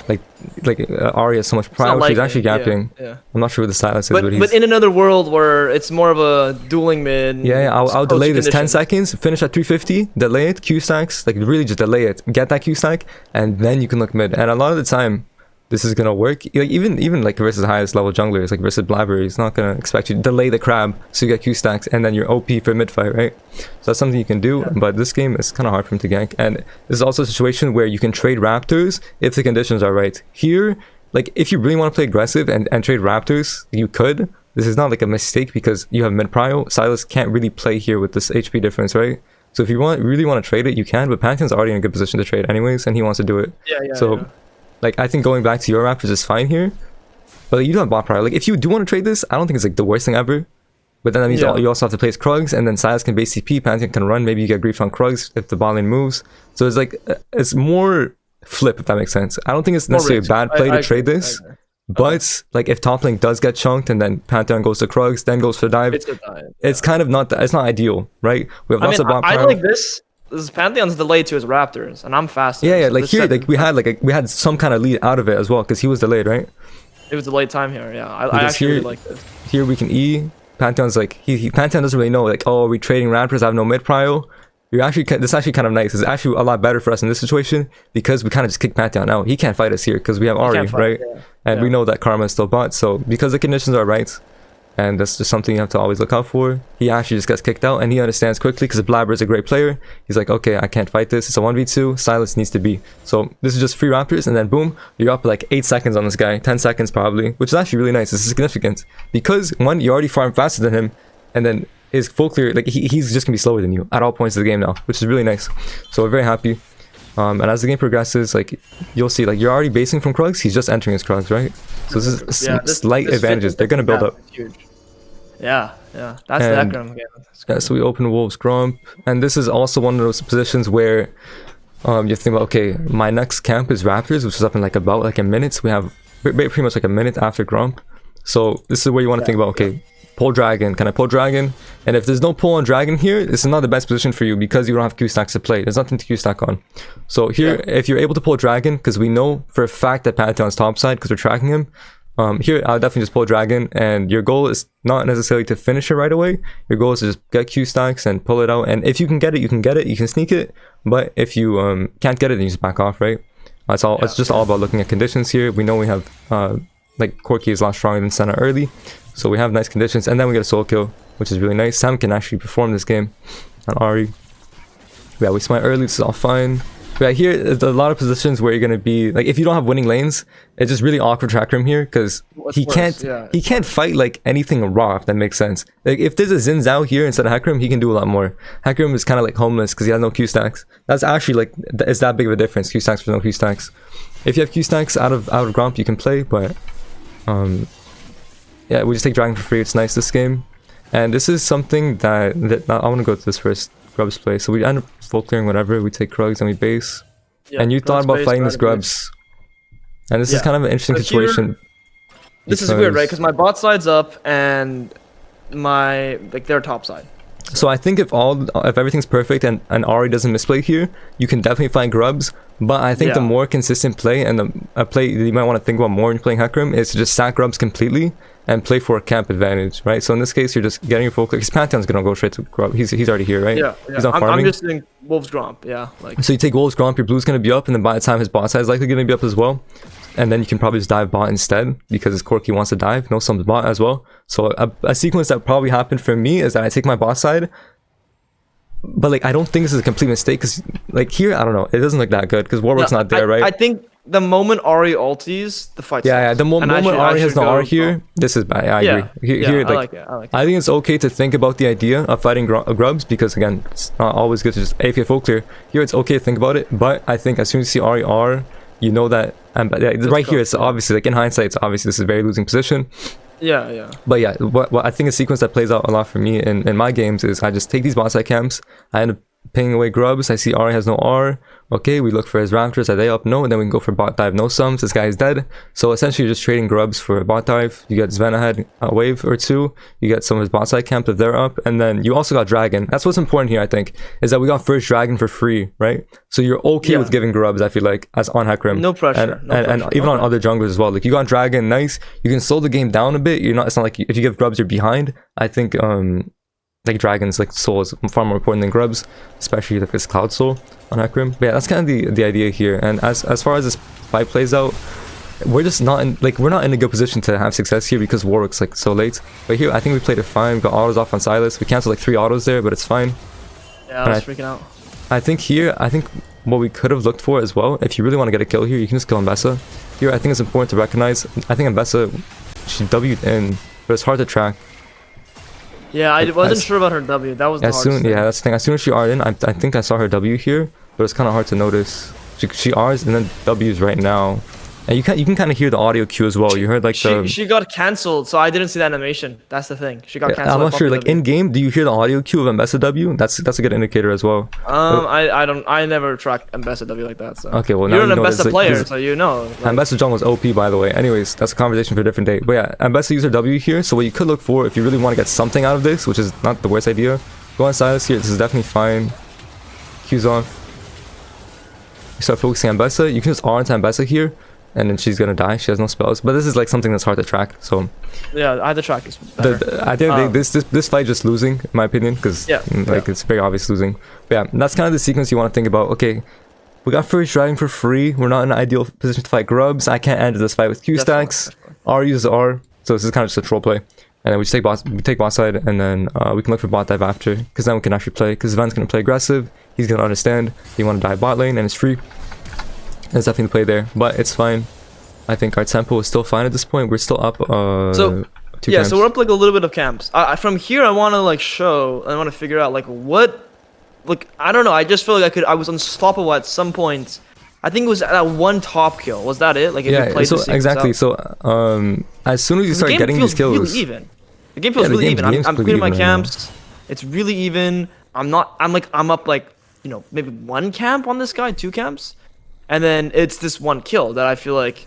like Ahri has so much pride, she's actually gapping. Yeah. I'm not sure what the silence is, but in another world where it's more of a dueling mid. Yeah, I'll delay this 10 seconds, finish at 350, delay it, Q stacks, like really just delay it, get that Q stack, and then you can look mid. And a lot of the time, this is gonna work. Like even like versus highest level junglers, like versus Blabber, he's not gonna expect you to delay the crab so you get Q stacks and then you're OP for mid fight, right? So that's something you can do. But this game is kind of hard for him to gank, and this is also a situation where you can trade Raptors if the conditions are right. Here, like if you really want to play aggressive and trade Raptors, you could. This is not like a mistake because you have mid prio. Silas can't really play here with this HP difference, right? So if you really want to trade it, you can. But Pantheon's already in a good position to trade anyways, and he wants to do it. So. Like, I think going back to your Raptors is fine here. But like, you don't have bot prior. Like, if you do want to trade this, I don't think it's like the worst thing ever. But then that means you also have to place Krugs, and then Silas can base CP, Pantheon can run, maybe you get griefed on Krugs if the bot lane moves. So it's like, it's more flip, if that makes sense. I don't think it's necessarily a bad play to trade this. But like, if top lane does get chunked and then Pantheon goes to Krugs, then goes for dive, it's kind of not, it's not ideal, right? We have lots of bot prior. I like this. This is Pantheon's delayed to his Raptors, and I'm faster. Yeah, so like here, like we had some kind of lead out of it as well because he was delayed, right? It was delayed time here. Yeah, I actually really like this. Here we can E. Pantheon's like Pantheon doesn't really know like, oh, are we trading Raptors? I have no mid prio. This is actually kind of nice. It's actually a lot better for us in this situation because we kind of just kick Pantheon out. He can't fight us here because we have Ahri, right? And we know that Karma is still bot. So because the conditions are right, and that's just something you have to always look out for. He actually just gets kicked out, and he understands quickly because Blabber is a great player. He's like, okay, I can't fight this. It's a 1v2. Silas needs to be. So this is just free Raptors, and then boom, you're up like 8 seconds on this guy, 10 seconds probably, which is actually really nice. This is significant because one, you already farm faster than him, and then his full clear, like he's just gonna be slower than you at all points of the game now, which is really nice. So we're very happy. And as the game progresses, like you'll see, like you're already basing from Krugs, he's just entering his Krugs, right? So this is slight advantages. They're gonna build up. Huge. Yeah, that's the Hecarim game. Yeah, so we open Wolves Grump, and this is also one of those positions where you think about, okay, my next camp is Raptors, which is up in like about like a minute. So we have pretty much like a minute after Grump. So this is where you want to think about, okay, pull Dragon, can I pull Dragon? And if there's no pull on Dragon here, this is not the best position for you because you don't have Q stacks to play. There's nothing to Q stack on. So here, if you're able to pull Dragon, because we know for a fact that Pantheon's topside because we're tracking him, here I'll definitely just pull Dragon, and your goal is not necessarily to finish it right away. Your goal is to just get Q stacks and pull it out, and if you can get it, you can get it, you can sneak it, but if you can't get it, then you just back off, right? It's just all about looking at conditions here. We know we have like Corki is a lot stronger than Senna early, so we have nice conditions, and then we get a soul kill, which is really nice. Sam can actually perform this game on Ahri. Yeah, we smite early, this is all fine. But here, there's a lot of positions where you're gonna be like, if you don't have winning lanes, it's just really awkward to Hecarim here because he can't fight like anything raw, if that makes sense. Like if there's a Xin Zhao here instead of Hecarim, he can do a lot more. Hecarim is kind of like homeless because he has no Q stacks. That's actually like, it's that big of a difference. Q stacks with no Q stacks. If you have Q stacks out of Gromp, you can play, but yeah, we just take Dragon for free. It's nice this game, and this is something that I want to go to this first. Grubs play, so we end up full clearing whatever, we take Krugs and we base. And you thought about fighting this Grubs, and this is kind of an interesting situation. This is weird, right? Because my bot side's up and my their top side. So I think if everything's perfect and Ahri doesn't misplay here, you can definitely find Grubs. But I think the more consistent play and a play that you might want to think about more when you're playing Hecarim is to just sack Grubs completely and play for a camp advantage, right? So in this case, you're just getting your full click. Because Pantheon's gonna go straight to Grump. He's already here, right? Yeah. He's not farming. I'm just doing Wolves Grump, yeah. So you take Wolves Grump, your blue's gonna be up, and then by the time his bot side is likely gonna be up as well. And then you can probably just dive bot instead because his Corki wants to dive. No sums bot as well. So a sequence that probably happened for me is that I take my bot side, but like I don't think this is a complete mistake because like here I don't know, it doesn't look that good because Warwick's not there, right? I think the moment Ahri ultis, the fight. Yeah, the moment Ahri has no R here, this is bad. I agree. Here, I like it. I think it's okay to think about the idea of fighting Grubs because again, it's not always good to just AFK full clear. Here, it's okay to think about it, but I think as soon as you see Ahri R, you know that. Right here, it's obviously like in hindsight, it's obviously this is a very losing position. Yeah. But yeah, what I think a sequence that plays out a lot for me in my games is I just take these bot side camps, I end up pinging away grubs. I see Ari has no R. Okay, we look for his Raptors. Are they up? No. And then we can go for bot dive. No sums. This guy is dead. So essentially, you're just trading grubs for a bot dive. You get Sven ahead a wave or two. You get some of his bot side camp if they're up. And then you also got Dragon. That's what's important here, I think, is that we got first Dragon for free, right? So you're okay with giving grubs, I feel like, as on Hecarim. No pressure. And even on other junglers as well. Like, you got Dragon, nice. You can slow the game down a bit. It's not like if you give grubs, you're behind. I think, like Dragon's like soul is far more important than grubs, especially if it's Cloud Soul on Hecarim. But yeah, that's kind of the idea here. And as far as this fight plays out, we're just not in we're not in a good position to have success here because Warwick's like so late. But here I think we played it fine. We got autos off on Silas. We canceled like 3 autos there, but it's fine. Yeah, I was freaking out. I think what we could have looked for as well, if you really want to get a kill here, you can just kill Mbessa. Here I think it's important to recognize, I think Mbessa, she W'd in, but it's hard to track. Yeah, I wasn't sure about her W. That was the hardest thing. Yeah, that's the thing. As soon as she R'd in, I think I saw her W here, but it's kind of hard to notice. She R's and then W's right now. And you can kind of hear the audio cue as well. You heard like she got cancelled, so I didn't see the animation. That's the thing. She got cancelled. I'm not sure. Like in game, do you hear the audio cue of Mbessa W? That's a good indicator as well. I never track Mbessa W like that. So okay, well you're an Mbessa player, so you know. Mbessa jungle was OP, by the way. Anyways, that's a conversation for a different day. But yeah, Mbessa used her W here. So what you could look for if you really want to get something out of this, which is not the worst idea, go on Silas here. This is definitely fine. Q's off. You start focusing on Mbessa. You can just R into Mbessa here. And then she's gonna die. She has no spells. But this is like something that's hard to track. So yeah, I had to track this better. I think this fight just losing, in my opinion, because it's very obvious losing. But yeah, that's kind of the sequence you want to think about. Okay, we got first Dragon for free. We're not in an ideal position to fight grubs. I can't end this fight with Q stacks. R uses R, so this is kind of just a troll play. And then we just take bot side, and then we can look for bot dive after, because then we can actually play. Because Sven's gonna play aggressive. He's gonna understand. You want to dive bot lane, and it's free. There's nothing to play there, but it's fine. I think our tempo is still fine at this point. We're still up. So we're up like a little bit of camps. From here, I want to like I want to figure out like what, like I don't know. I just feel like I was unstoppable at some point. I think it was that one top kill. Was that it? Like if you played so exactly. So as soon as you start getting these kills, really even. The game feels really even. I'm clearing my camps. It's really even. I'm up like maybe 1 camp on this guy, 2 camps. And then it's this 1 kill that I feel like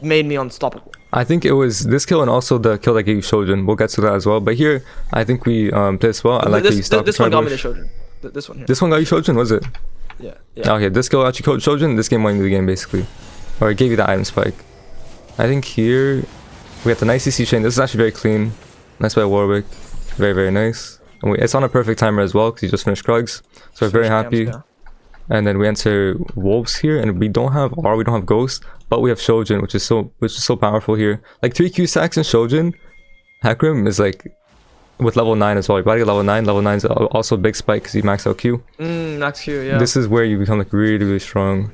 made me unstoppable. I think it was this kill and also the kill that gave you Shojin. We'll get to that as well. But here, I think we played this well. I like that you stopped. This one got me the Shojin. This one here. This one got you Shojin, was it? Yeah. Okay, this kill got you Shojin. This game won you the game basically, or it gave you the item spike. I think here we got the nice CC chain. This is actually very clean. Nice by Warwick. Very, very nice. And it's on a perfect timer as well because you just finished Krugs. So we're very happy. And then we enter Wolves here, and we don't have R, we don't have Ghost, but we have Shojin, which is so powerful here. Like 3 Q stacks in Shojin, Hecarim is like with level 9 as well. You gotta get level 9. Level 9 is also a big spike because you max out Q. Max Q, yeah. This is where you become like really, really strong.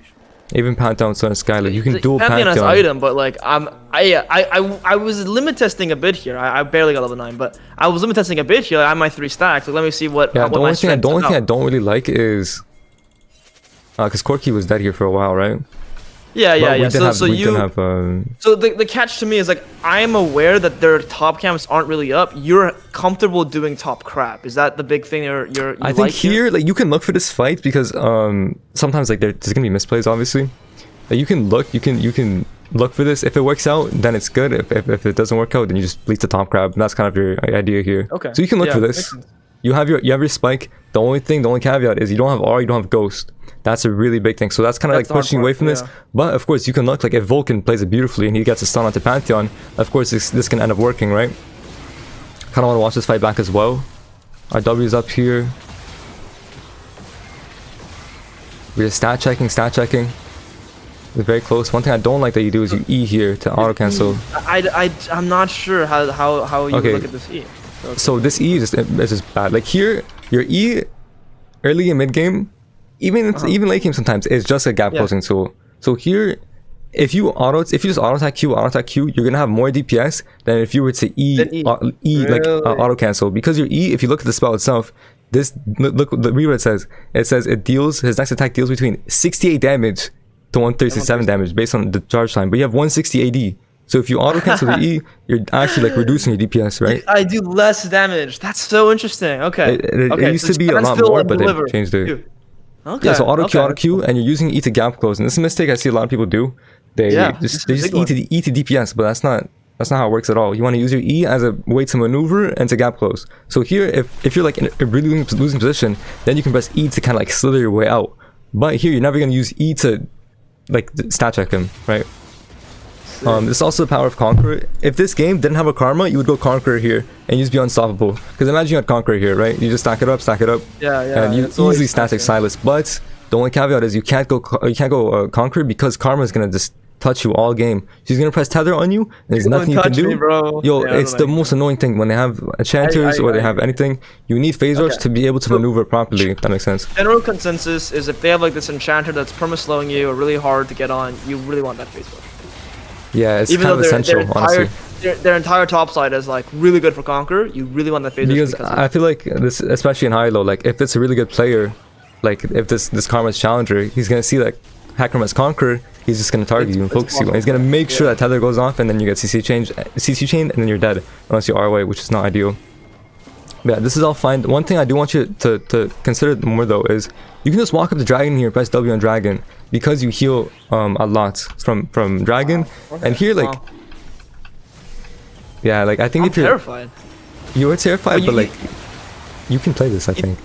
Even Pantheon, Sun, Skylar, you can dual Pantheon. Pantheon has item, but like I was limit testing a bit here. I barely got level 9, but I was limit testing a bit here. I have my 3 stacks. So let me see what. Yeah, what the only thing I don't really like is. Because Corki was dead here for a while, right? Yeah. So the catch to me is like I am aware that their top camps aren't really up. You're comfortable doing top crap. Is that the big thing you I think here like you can look for this fight because sometimes like there's gonna be misplays obviously. Like, you can look for this. If it works out, then it's good. If it doesn't work out, then you just bleed the top crab. And that's kind of your idea here. Okay. So you can look for this. You have your spike. The only caveat is you don't have R, you don't have Ghost. That's a really big thing. So that's kind of like pushing away from this. But of course, you can look like if Vulcan plays it beautifully and he gets a stun onto Pantheon, of course this can end up working, right? Kind of want to watch this fight back as well. Our W's up here. We're just stat checking. We're very close. One thing I don't like that you do is you E here to auto cancel. I'm not sure how you look at this E. So this E is just bad. Like here, your E early and mid game, even late game sometimes, is just a gap closing tool. So here, if you just auto attack Q, you're gonna have more DPS than if you were to auto cancel. Because your E, if you look at the spell itself, read what it says. It says his next attack deals between 68 damage to 137 damage based on the charge time. But you have 160 AD. So if you auto cancel the E, you're actually like reducing your DPS, right? I do less damage. That's so interesting. Okay. It used to be a lot more, but they changed it. Okay. Yeah, so auto Q, and you're using E to gap close, and this is a mistake I see a lot of people do. They just E to DPS, but that's not how it works at all. You want to use your E as a way to maneuver and to gap close. So here, if you're like in a really losing position, then you can press E to kind of like slither your way out. But here, you're never gonna use E to like stat check him, right? This is also the power of Conqueror. If this game didn't have a Karma, you would go Conqueror here and you just be unstoppable. Because imagine you had Conqueror here, right? You just stack it up, and you easily static Silas. But the only caveat is you can't go Conqueror because Karma is gonna just touch you all game. She's gonna press tether on you, and there's nothing you can do. It's the most annoying thing when they have enchanters or they have anything. You need phase rush to be able to maneuver properly. If that makes sense. General consensus is if they have like this enchanter that's perma slowing you or really hard to get on, you really want that phase rush. Yeah, it's kind of essential, honestly. Their entire top side is like really good for Conqueror. You really want that phase rush because I feel like this, especially in high low, like if it's a really good player, like if this Karma's challenger, he's gonna see like Hecarim as Conqueror. He's just gonna target you and focus you. And he's gonna make sure that tether goes off, and then you get CC chain, and then you're dead unless you are away, which is not ideal. But yeah, this is all fine. One thing I do want you to consider more though is you can just walk up to Dragon here, press W on Dragon, because you heal a lot from Dragon. And here like yeah, like I think if you're terrified. You are terrified, but like you can play this, I think.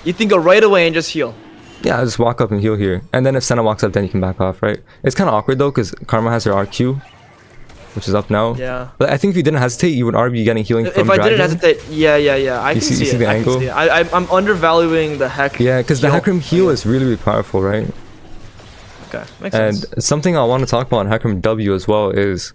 You can go right away and just heal. Yeah, just walk up and heal here. And then if Senna walks up, then you can back off, right? It's kind of awkward though, because Karma has her RQ, which is up now. Yeah. But I think if you didn't hesitate, you would already be getting healing from Dragon. If I didn't hesitate, yeah. I can see it. The angle? I'm undervaluing the Heck. Yeah, because the Hecarim heal is really, really powerful, right? Okay, makes sense. And something I want to talk about on Hecarim W as well is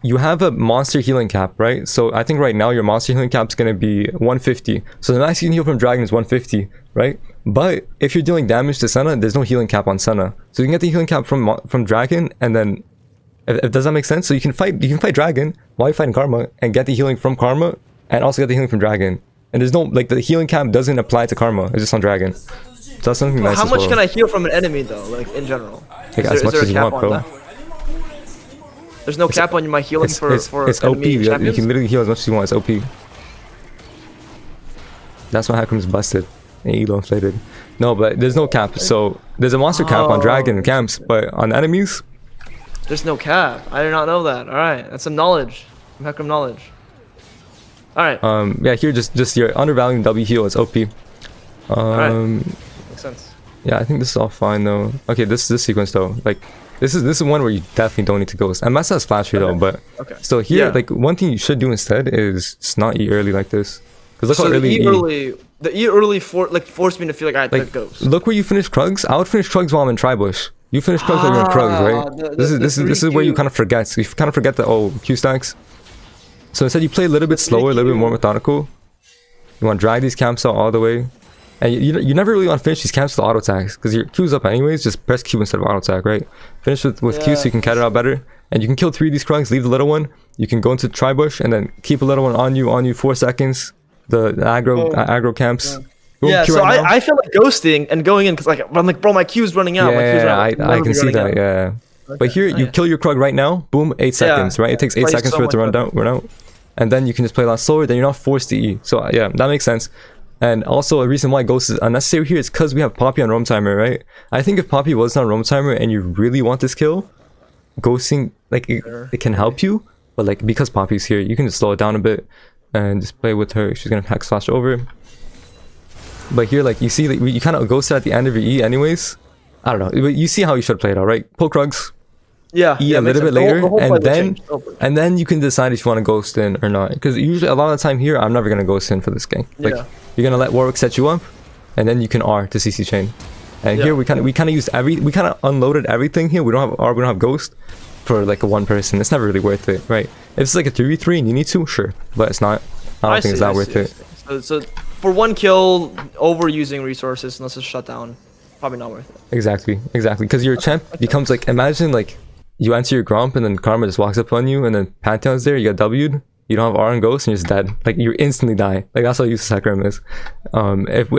you have a monster healing cap, right? So I think right now your monster healing cap is going to be 150. So the max you can heal from Dragon is 150, right? But if you're dealing damage to Senna, there's no healing cap on Senna. So you can get the healing cap from Dragon, and then does that make sense? So you can fight Dragon while you're fighting Karma and get the healing from Karma and also get the healing from Dragon. And there's no like the healing cap doesn't apply to Karma. It's just on Dragon. So that's something nice. How much can I heal from an enemy though? Like in general? Like as much as you want, bro. There's no cap on my healing for it's OP. You can literally heal as much as you want. It's OP. That's why Hecarim's busted and Elo inflated. No, but there's no cap. So there's a monster cap on Dragon and camps, but on enemies, there's no cap. I did not know that. All right, that's some knowledge. Some Hecarim knowledge. All right. Yeah. Here, just your undervaluing W heal is OP. All right. Makes sense. Yeah, I think this is all fine though. Okay, this sequence though, like. This is one where you definitely don't need to ghost. And Mesa has flash here though, but still here, like one thing you should do instead is just not E early like this. Because look how early the E early forced me to feel like I had to ghost. Look where you finish Krugs. I would finish Krugs while I'm in Tribush. You finish Krugs while you're in Krugs, right? This is where you kind of forget. So you kind of forget that Q stacks. So instead you play a little bit slower, a little bit more methodical. You want to drag these camps out all the way. And you never really want to finish these camps with auto attacks because your Q's up anyways. Just press Q instead of auto attack, right? Finish with Q so you can cat it out better, and you can kill 3 of these Krugs, leave the little one. You can go into Tribush and then keep a little one on you 4 seconds. The aggro camps. Yeah, so I feel like ghosting and going in because like I'm like, bro, my Q's running out. Yeah, I can see that. Yeah, but here you kill your Krug right now. Boom, 8 seconds, right? It takes 8 seconds for it to run out, and then you can just play a lot slower. Then you're not forced to E. So yeah, that makes sense. And also a reason why Ghost is unnecessary here is because we have Poppy on Roam Timer, right? I think if Poppy was on Roam Timer and you really want this kill, ghosting, like it can help you, but like because Poppy's here, you can just slow it down a bit and just play with her. She's gonna Hex Slash over. But here, like you see, like, you kind of ghosted at the end of your E anyways. I don't know, but you see how you should play it out, right? Pull Krugs. Yeah, E a little bit later, and then you can decide if you want to ghost in or not. Because usually a lot of the time here, I'm never gonna ghost in for this game. Like you're gonna let Warwick set you up, and then you can R to CC chain. And here we kind of used we kind of unloaded everything here. We don't have R, we don't have ghost for like a 1 person. It's never really worth it, right? If it's like a 3v3 and you need to, sure, but it's not. I don't think it's that worth it. So for 1 kill, overusing resources unless it's shut down, probably not worth it. Exactly. Because your champ becomes like, imagine like. You enter your Gromp and then Karma just walks up on you and then Pantheon's there, you get W'd, you don't have R and Ghost and you're just dead. Like you instantly die. Like that's how useless Hecarim is.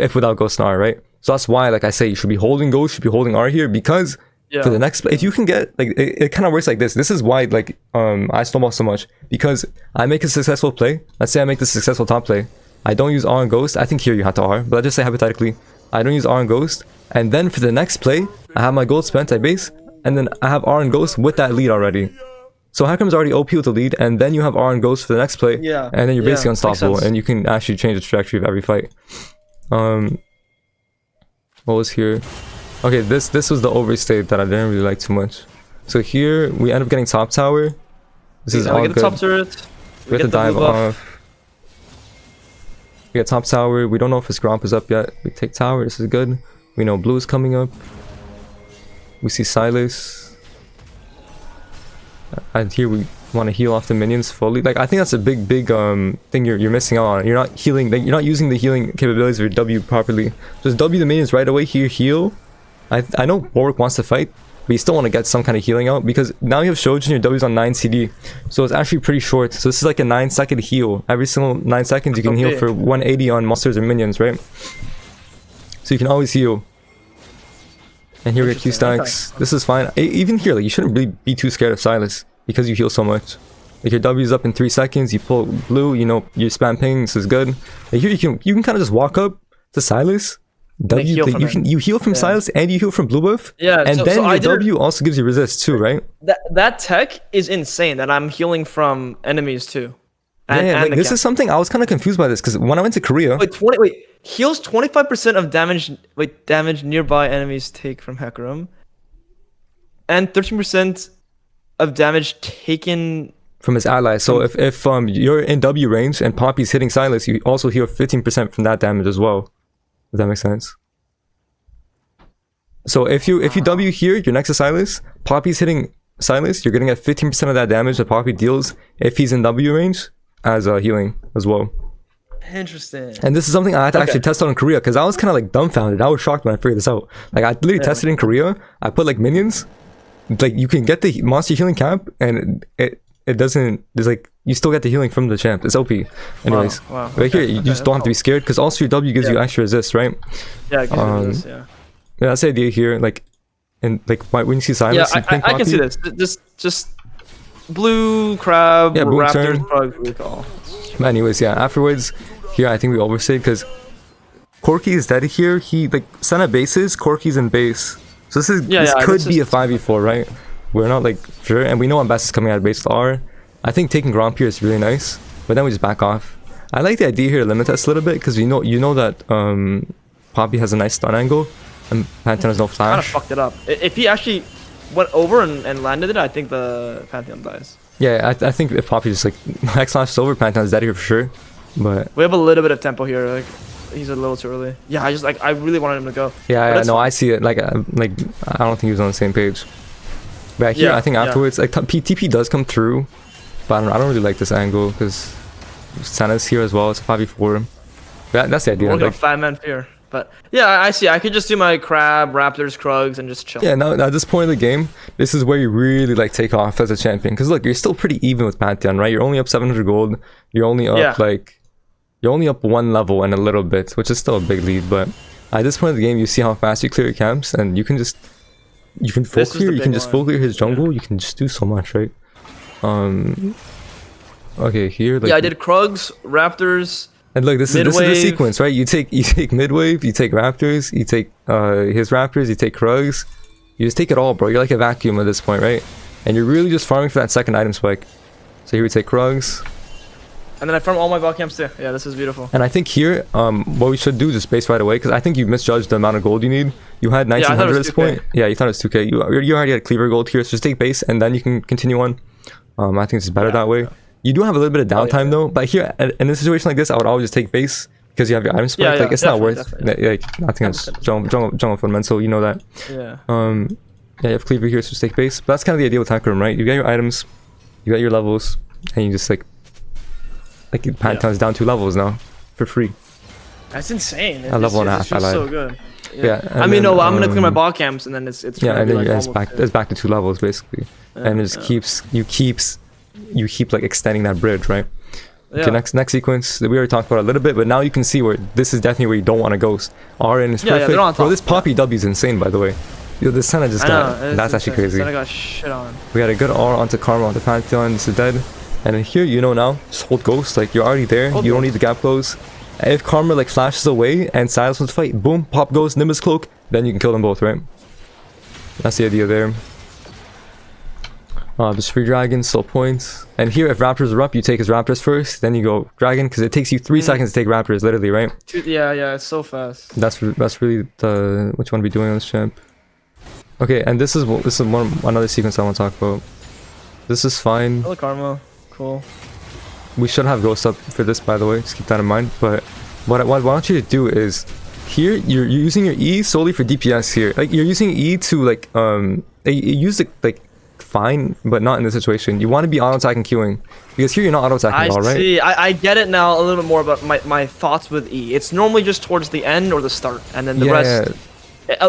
If without Ghost and R, right? So that's why, like I say, you should be holding Ghost, you should be holding R here because for the next play, if you can get like it kind of works like this. This is why like I snowball so much, because I make a successful play. Let's say I make the successful top play. I don't use R and Ghost. I think here you have to R, but let's just say hypothetically I don't use R and Ghost, and then for the next play I have my gold spent, I base, and then I have R and Ghost with that lead already. So Hecarim's already OP with the lead, and then you have R and Ghost for the next play, and then you're basically unstoppable, and you can actually change the trajectory of every fight. What was here? Okay, this was the overstay that I didn't really like too much. So here we end up getting top tower. This is all good. good. Top turret. We get the dive off. We get top tower. We don't know if his Gromp is up yet. We take tower. This is good. We know blue is coming up. We see Silas. And here we want to heal off the minions fully. Like I think that's a big thing you're missing out on. You're not healing. Like, you're not using the healing capabilities of your W properly. Just W the minions right away. Here heal. I know Warwick wants to fight, but you still want to get some kind of healing out, because now you have Shojin, your W's on 9 CD, so it's actually pretty short. So this is like a 9-second heal. Every single 9 seconds you can heal for 180 on monsters or minions, right? So you can always heal. And here we get Q stacks. This is fine. Even here, like you shouldn't really be too scared of Silas because you heal so much. Like your W's up in 3 seconds, you pull blue, you know, you spam ping. This is good. Like here you can kind of just walk up to Silas. You heal from Silas and you heal from blue buff. Yeah, and then your W also gives you resist too, right? That tech is insane. That I'm healing from enemies too. And like, this is something I was kind of confused by this, because when I went to Korea, heals 25% of damage. Damage nearby enemies take from Hecarim, and 13% of damage taken from his allies. So if you're in W range and Poppy's hitting Silas, you also heal 15% from that damage as well. Does that make sense? So if you W here, you're next to Silas, Poppy's hitting Silas, you're getting at 15% of that damage that Poppy deals if he's in W range as healing as well. Interesting. And this is something I had to actually test out in Korea, because I was kind of like dumbfounded. I was shocked when I figured this out. Like I literally tested in Korea. I put like minions, like you can get the monster healing cap, and it doesn't. There's like you still get the healing from the champ. It's OP. Anyways, wow. Right here you just don't have to be scared, because also your W gives you extra resist, right? Yeah, it gives you resist, yeah. Yeah, that's the idea here. Like, and like when you see Silas, I can see this. Just blue crab, yeah, blue raptor, frog recall. But anyways, yeah. Afterwards, here I think we overstayed, because Corki is dead here. He like Senna bases, Corki's in base. So this could be a 5v4, right? We're not like sure, and we know Ambas is coming out of base to R. I think taking Gromp here is really nice, but then we just back off. I like the idea here to limit test a little bit, because you know that Poppy has a nice stun angle and Pantheon has no flash. Kind of fucked it up. If he actually went over and landed it, I think the Pantheon dies. Yeah, I think if Poppy just like X slash over, Pantheon's dead here for sure. But we have a little bit of tempo here. Like he's a little too early. Yeah, I really wanted him to go. Yeah, no, I see it. Like I don't think he was on the same page. But here, I think afterwards, like TP does come through, but I don't really like this angle, because Senna's here as well. It's a 5v4. That's the idea. We're like 5-man fear. But yeah, I see. I could just do my crab, raptors, krugs, and just chill. Yeah, now at this point in the game, this is where you really like take off as a champion. Because look, you're still pretty even with Pantheon, right? You're only up 700 gold. You're only up you're only up 1 level and a little bit, which is still a big lead. But at this point in the game, you see how fast you clear your camps, and you can full clear. You can just full clear his jungle. Yeah. You can just do so much, right? Okay, here. Like, yeah, I did krugs, raptors. And look, this is the sequence, right? You take mid-wave, you take raptors, you take his raptors, you take krugs. You just take it all, bro. You're like a vacuum at this point, right? And you're really just farming for that second item spike. So here we take krugs. And then I farm all my bot camps too. Yeah, this is beautiful. And I think here, what we should do is just base right away, because I think you misjudged the amount of gold you need. You had 1900 at this point. Yeah, you thought it was 2k. You already had cleaver gold here, so just take base and then you can continue on. I think it's better that way. Yeah. You do have a little bit of downtime though, but here in a situation like this, I would always just take base, because you have your item spike. Like it's not worth like nothing else. Jungle fundamental, you know that. Yeah. Yeah, you have cleaver here, so just take base. But that's kind of the idea with Hecarim, right? You get your items, you get your levels, and you just like Pantheon's down 2 levels now for free. That's insane. A level and a half. I lied. So good. Yeah. I mean, no, I'm gonna clear my ball camps, and then it's yeah, and then it's back to 2 levels basically, and it just you keep like extending that bridge, right? Yeah. Okay, next sequence that we already talked about a little bit, but now you can see where this is definitely where you don't want to ghost. RN is perfect. Bro, this Poppy W is insane, by the way. Yo, this Senna just got... That's actually crazy. Senna got shit on. We got a good R onto Karma on the Pantheon. This is dead. And then here, you know now, just hold Ghost. Like, you're already there. You don't need the gap close. If Karma, like, flashes away and Silas wants to fight, boom, pop Ghost, Nimbus Cloak, then you can kill them both, right? That's the idea there. Just free Dragon, still points. And here, if Raptors are up, you take his Raptors first, then you go Dragon, because it takes you 3 seconds to take Raptors, literally, right? Yeah, it's so fast. That's really the what you want to be doing on this champ. Okay, and this is another sequence I want to talk about. This is fine. Hello, Karma. Cool. We should have Ghost up for this, by the way. Just keep that in mind. But what I want you to do is, here you're using your E solely for DPS here. Like, you're using E to like you use it like fine, but not in this situation. You want to be auto attacking queuing, because here you're not auto attacking at all, right? I see. I get it now a little bit more about my thoughts with E. It's normally just towards the end or the start, and then the rest.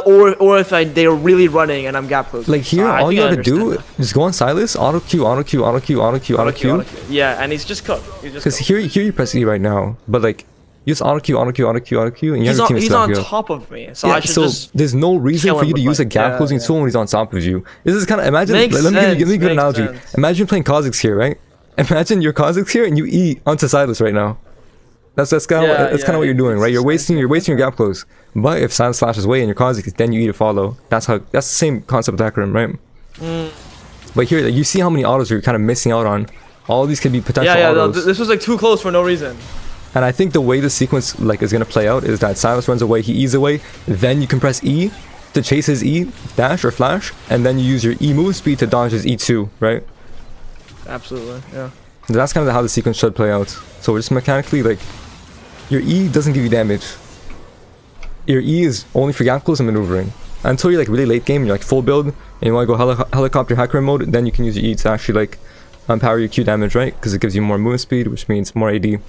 Or if they're really running and I'm gap closing. Like here, all you gotta do is go on Silas, auto Q. Yeah, and he's just cooked. Because here you press E right now, but like use auto Q, and you have your team he's on top of me, so I should just. There's no reason for you to use a gap closing tool when he's on top of you. This is kind of imagine. Let me give you an analogy. Imagine playing Kha'Zix here, right? Imagine your Kha'Zix here and you E onto Silas right now. That's kind of what you're doing, right? You're wasting your gap close. But if Silence flashes away and your Kha'Zix, then you eat a follow. That's the same concept with Hecarim, right? But here, like, you see how many autos you're kind of missing out on. All these could be potential autos. No, this was like too close for no reason. And I think the way the sequence like is gonna play out is that Silence runs away, he E's away, then you can press E to chase his E dash or flash, and then you use your E move speed to dodge his E2, right? Absolutely, yeah. That's kind of how the sequence should play out. So we're just mechanically like, your E doesn't give you damage. Your E is only for gap close and maneuvering. Until you're like really late game, you're like full build, and you want to go helicopter Hecarim mode, then you can use your E to actually like power your Q damage, right? Because it gives you more movement speed, which means more AD.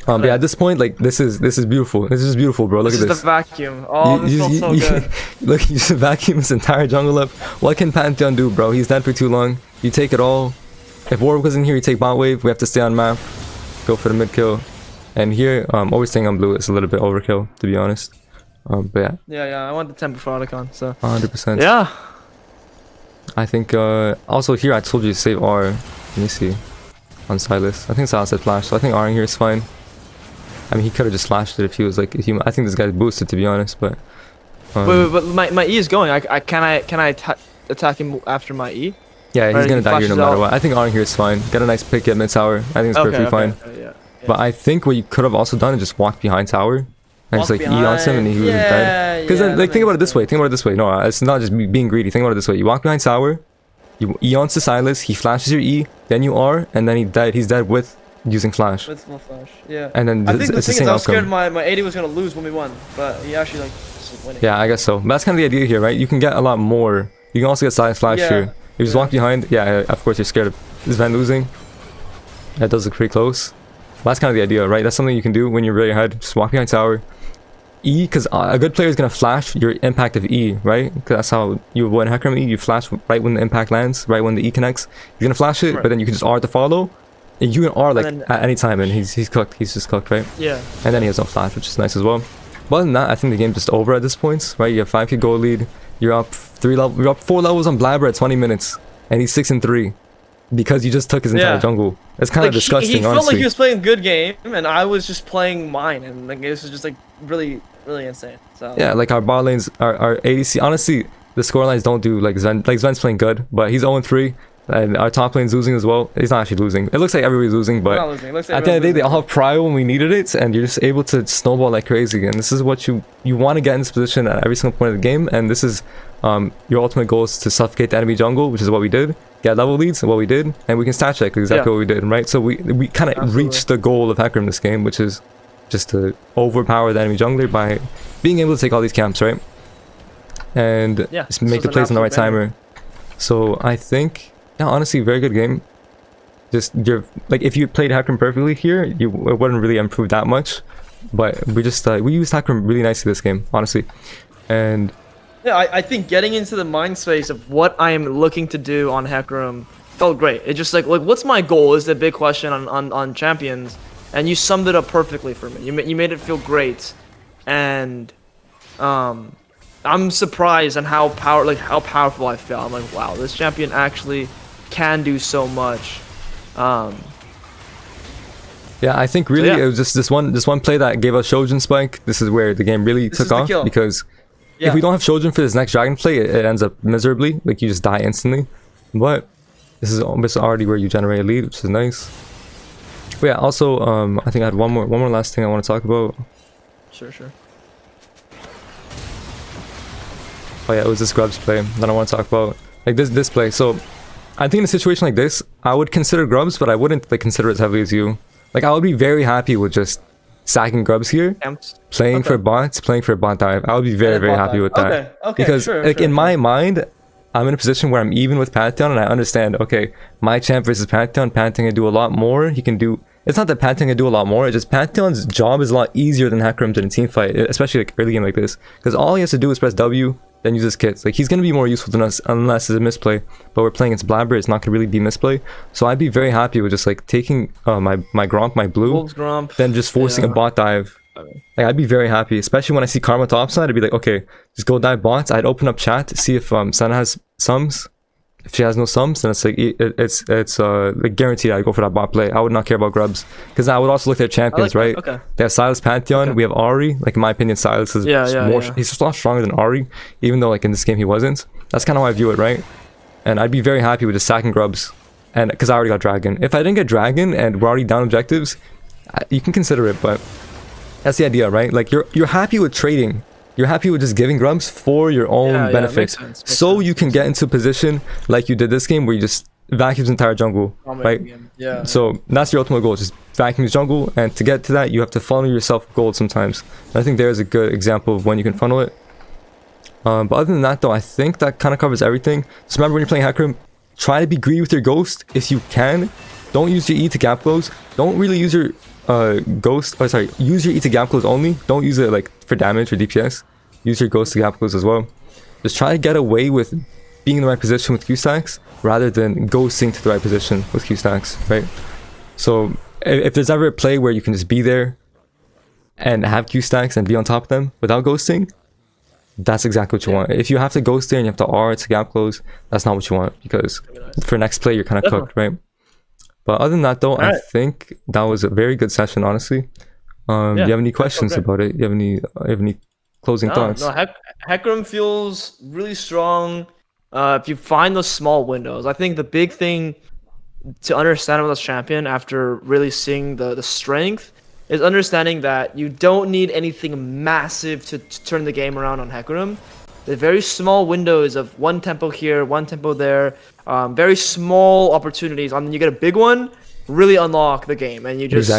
But yeah, at this point, like this is beautiful. This is beautiful, bro. Look at this. This is the vacuum. Oh, this feels so good. Look, you just vacuum this entire jungle up. What can Pantheon do, bro? He's dead for too long. You take it all. If Warwick was in here, you take bot wave. We have to stay on map. Go for the mid kill. And here, always staying on blue is a little bit overkill, to be honest. But yeah. Yeah, I want the tempo for Otacon, so. 100%. Yeah. I think, also here I told you to save R. Let me see. On Silas. I think Silas had flash, so I think R in here is fine. I mean, he could have just flashed it if he was like a human. I think this guy's boosted, to be honest, but. Wait, but my E is going. Can I attack him after my E? Yeah, he's gonna die here no matter what. I think R in here is fine. Get a nice pick at mid tower. I think it's perfectly fine. Yeah. But I think what you could have also done is just walk behind tower and just like E on him and he would have died. Because then, like, think about it this way. No, it's not just being greedy. Think about it this way. You walk behind tower, you E onto Silas, he flashes your E, then you R, and then he died. He's dead with using flash. With no flash, yeah. And then I think the it's the thing same is, I was outcome. scared my AD was gonna lose when we won, but he actually like just winning. Yeah, I guess so. But that's kind of the idea here, right? You can get a lot more. You can also get Silas flash here. You just walk behind. Yeah, of course you're scared of this Van losing. That does look pretty close. But that's kind of the idea, right? That's something you can do when you're really ahead. Just walk behind tower. E, because a good player is going to flash your impact of E, right? Because that's how you win Hecarim E. You flash right when the impact lands, right when the E connects. You're going to flash it, but then you can just R to follow. And you can R like at any time, and he's cooked. He's just cooked, right? Yeah. And then he has no flash, which is nice as well. But other than that, I think the game's just over at this point, right? You have 5k goal lead. You're up 4 levels on Blabber at 20 minutes, and he's 6-3 because you just took his entire jungle. It's kind of disgusting, he felt honestly. like he was playing a good game, and I was just playing mine, and like this was just like really insane. So yeah, like our bot lanes, our ADC. Honestly, the scorelines don't do like Sven. Like Sven's playing good, but he's 0-3. And our top lane's losing as well. He's not actually losing. It looks like everybody's losing, but at the end of the day, they all have prio when we needed it, and you're just able to snowball like crazy. And this is what you want to get in this position at every single point of the game. And this is your ultimate goal is to suffocate the enemy jungle, which is what we did. Get level leads, what we did, and we can stat check exactly what we did, right? So we kind of reached the goal of Hecarim this game, which is just to overpower the enemy jungler by being able to take all these camps, right? And just make the plays on the right timer. So I think. Yeah, honestly, very good game. Just like if you played Hecarim perfectly here, it wouldn't really improve that much. But we just we used Hecarim really nicely this game, honestly. And yeah, I think getting into the mind space of what I am looking to do on Hecarim felt great. It just like what's my goal is the big question on Champions, and you summed it up perfectly for me. You made it feel great, and I'm surprised on how powerful I feel. I'm like, wow, this champion actually can do so much. Yeah, I think really it was just this one play that gave us Shojin spike. This is where the game really took off, because if we don't have Shojin for this next dragon play, it ends up miserably. Like, you just die instantly. But this is already where you generate a lead, which is nice. But yeah, also I think I had one more last thing I want to talk about. Sure. Oh yeah, it was this Grubs play that I want to talk about. Like this play. So I think in a situation like this, I would consider Grubs, but I wouldn't like consider it as heavily as you. Like, I would be very happy with just sacking Grubs here, playing for bots, playing for a bot dive. I would be very happy with that. Because in my mind, I'm in a position where I'm even with Pantheon, and I understand, okay, my champ versus Pantheon can do a lot more. He can do... It's not that Pantheon can do a lot more, it's just Pantheon's job is a lot easier than Hecarim's in a team fight, especially like early game like this. Because all he has to do is press W, then use his kits. Like, he's going to be more useful than us unless it's a misplay. But we're playing against Blabber, it's not going to really be misplay. So I'd be very happy with just like taking my Gromp, my blue, then just forcing a bot dive. Like, I'd be very happy, especially when I see Karma topside. I'd be like, okay, just go dive bots. I'd open up chat to see if Sana has sums. If she has no sums, then it's like it's like guaranteed I'd go for that bot play. I would not care about Grubs, because I would also look at their champions, right? They have Silas Pantheon, we have Ari. Like, in my opinion, Silas is he's just a lot stronger than Ari, even though like in this game he wasn't. That's kind of how I view it, right? And I'd be very happy with just sacking Grubs, and because I already got Dragon. If I didn't get Dragon and we're already down objectives, you can consider it, but that's the idea, right? Like, you're happy with trading. You're happy with just giving Grubs for your own benefit. Makes sense. You can get into a position like you did this game where you just vacuum the entire jungle, right? So that's your ultimate goal, just vacuum the jungle, and to get to that, you have to funnel yourself gold sometimes. And I think there's a good example of when you can funnel it. But other than that though, I think that kind of covers everything. So remember, when you're playing Hecarim, try to be greedy with your ghost if you can. Don't use your E to gap close. Don't really use your use your E to gap close only. Don't use it like for damage or DPS. Use your ghost to gap close as well. Just try to get away with being in the right position with Q stacks rather than ghosting to the right position with Q stacks, right? So if there's ever a play where you can just be there and have Q stacks and be on top of them without ghosting, that's exactly what you want. If you have to ghost there and you have to R to gap close, that's not what you want, because for next play you're kind of cooked, right? But other than that though, I think that was a very good session, honestly. Do you have any questions about it? Do you have any closing thoughts? No, Hecarim feels really strong. If you find those small windows, I think the big thing to understand about this champion after really seeing the strength is understanding that you don't need anything massive to turn the game around on Hecarim. The very small windows of one tempo here, one tempo there, very small opportunities, and then you get a big one, really unlock the game, and you just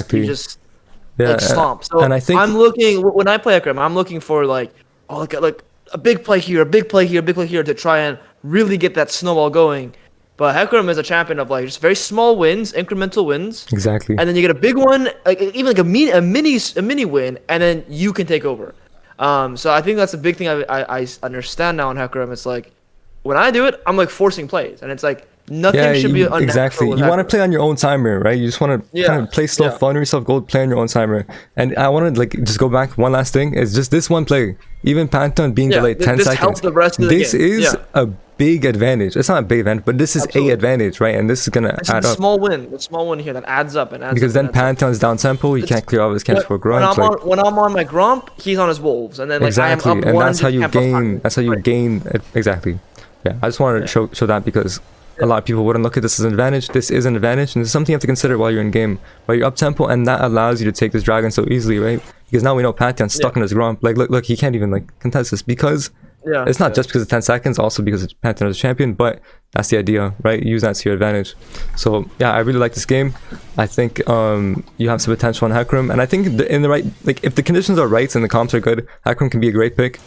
like stomp. So and I think I'm looking, when I play Hecarim, I'm looking for like a big play here, a big play here, a big play here, to try and really get that snowball going. But Hecarim is a champion of like just very small wins, incremental wins. Exactly. And then you get a big one, like even like a mini win, and then you can take over. So I think that's a big thing I understand now in Hecarim. It's like, when I do it, I'm like forcing plays, and it's like nothing should be unnatural. Exactly. You want to play on your own timer, right? You just want to kind of play slow, funnel yourself gold, play on your own timer. And I want to like just go back one last thing. It's just this one play. Even Pantheon being delayed 10 seconds. Helps the rest of the game. Is a big advantage. It's not a big advantage, but this is a advantage, right? And this is gonna add up. Small win. The small win here that adds up and adds because then Pantheon's down tempo. He can't clear all his camps for Gromp. When I'm on my Gromp, he's on his wolves, and then like I am up and that's how you gain. That's how you gain. Exactly. Yeah, I just wanted to show that because a lot of people wouldn't look at this as an advantage. This is an advantage, and this is something you have to consider while you're in game, while you're up tempo, and that allows you to take this dragon so easily, right? Because now we know Pantheon's stuck in his Gromp. Like, look, he can't even like contest this because it's not just because of 10 seconds, also because Pantheon is a champion, but that's the idea, right? Use that to your advantage. So yeah, I really like this game. I think you have some potential on Hecarim, and I think in the right, like if the conditions are right and the comps are good, Hecarim can be a great pick.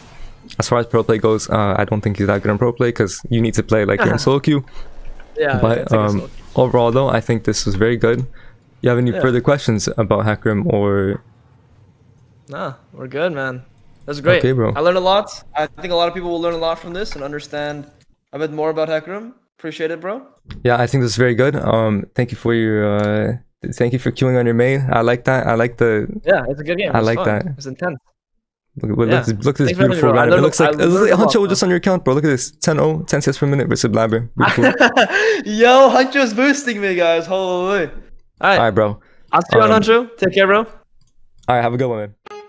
As far as pro play goes, I don't think he's that good in pro play because you need to play like you're in solo queue. But overall though, I think this was very good. You have any further questions about Hecarim or? Nah, we're good, man. That's great. Okay, bro. I learned a lot. I think a lot of people will learn a lot from this and understand a bit more about Hecarim. Appreciate it, bro. Yeah, I think this is very good. Thank you for your thank you for queuing on your main. I like that. I like the it's a good game. I like that. It's intense. Look at this Thanks for having me, beautiful bro. random. It looks like learned a lot, Huncho just on your account, bro. Look at this. 10-0, 10 cents per minute versus Blabber. Beautiful. Yo, Huncho's boosting me, guys. Holy. All right, Bro. I'll see you on Huncho. Take care, bro. All right, have a good one, man.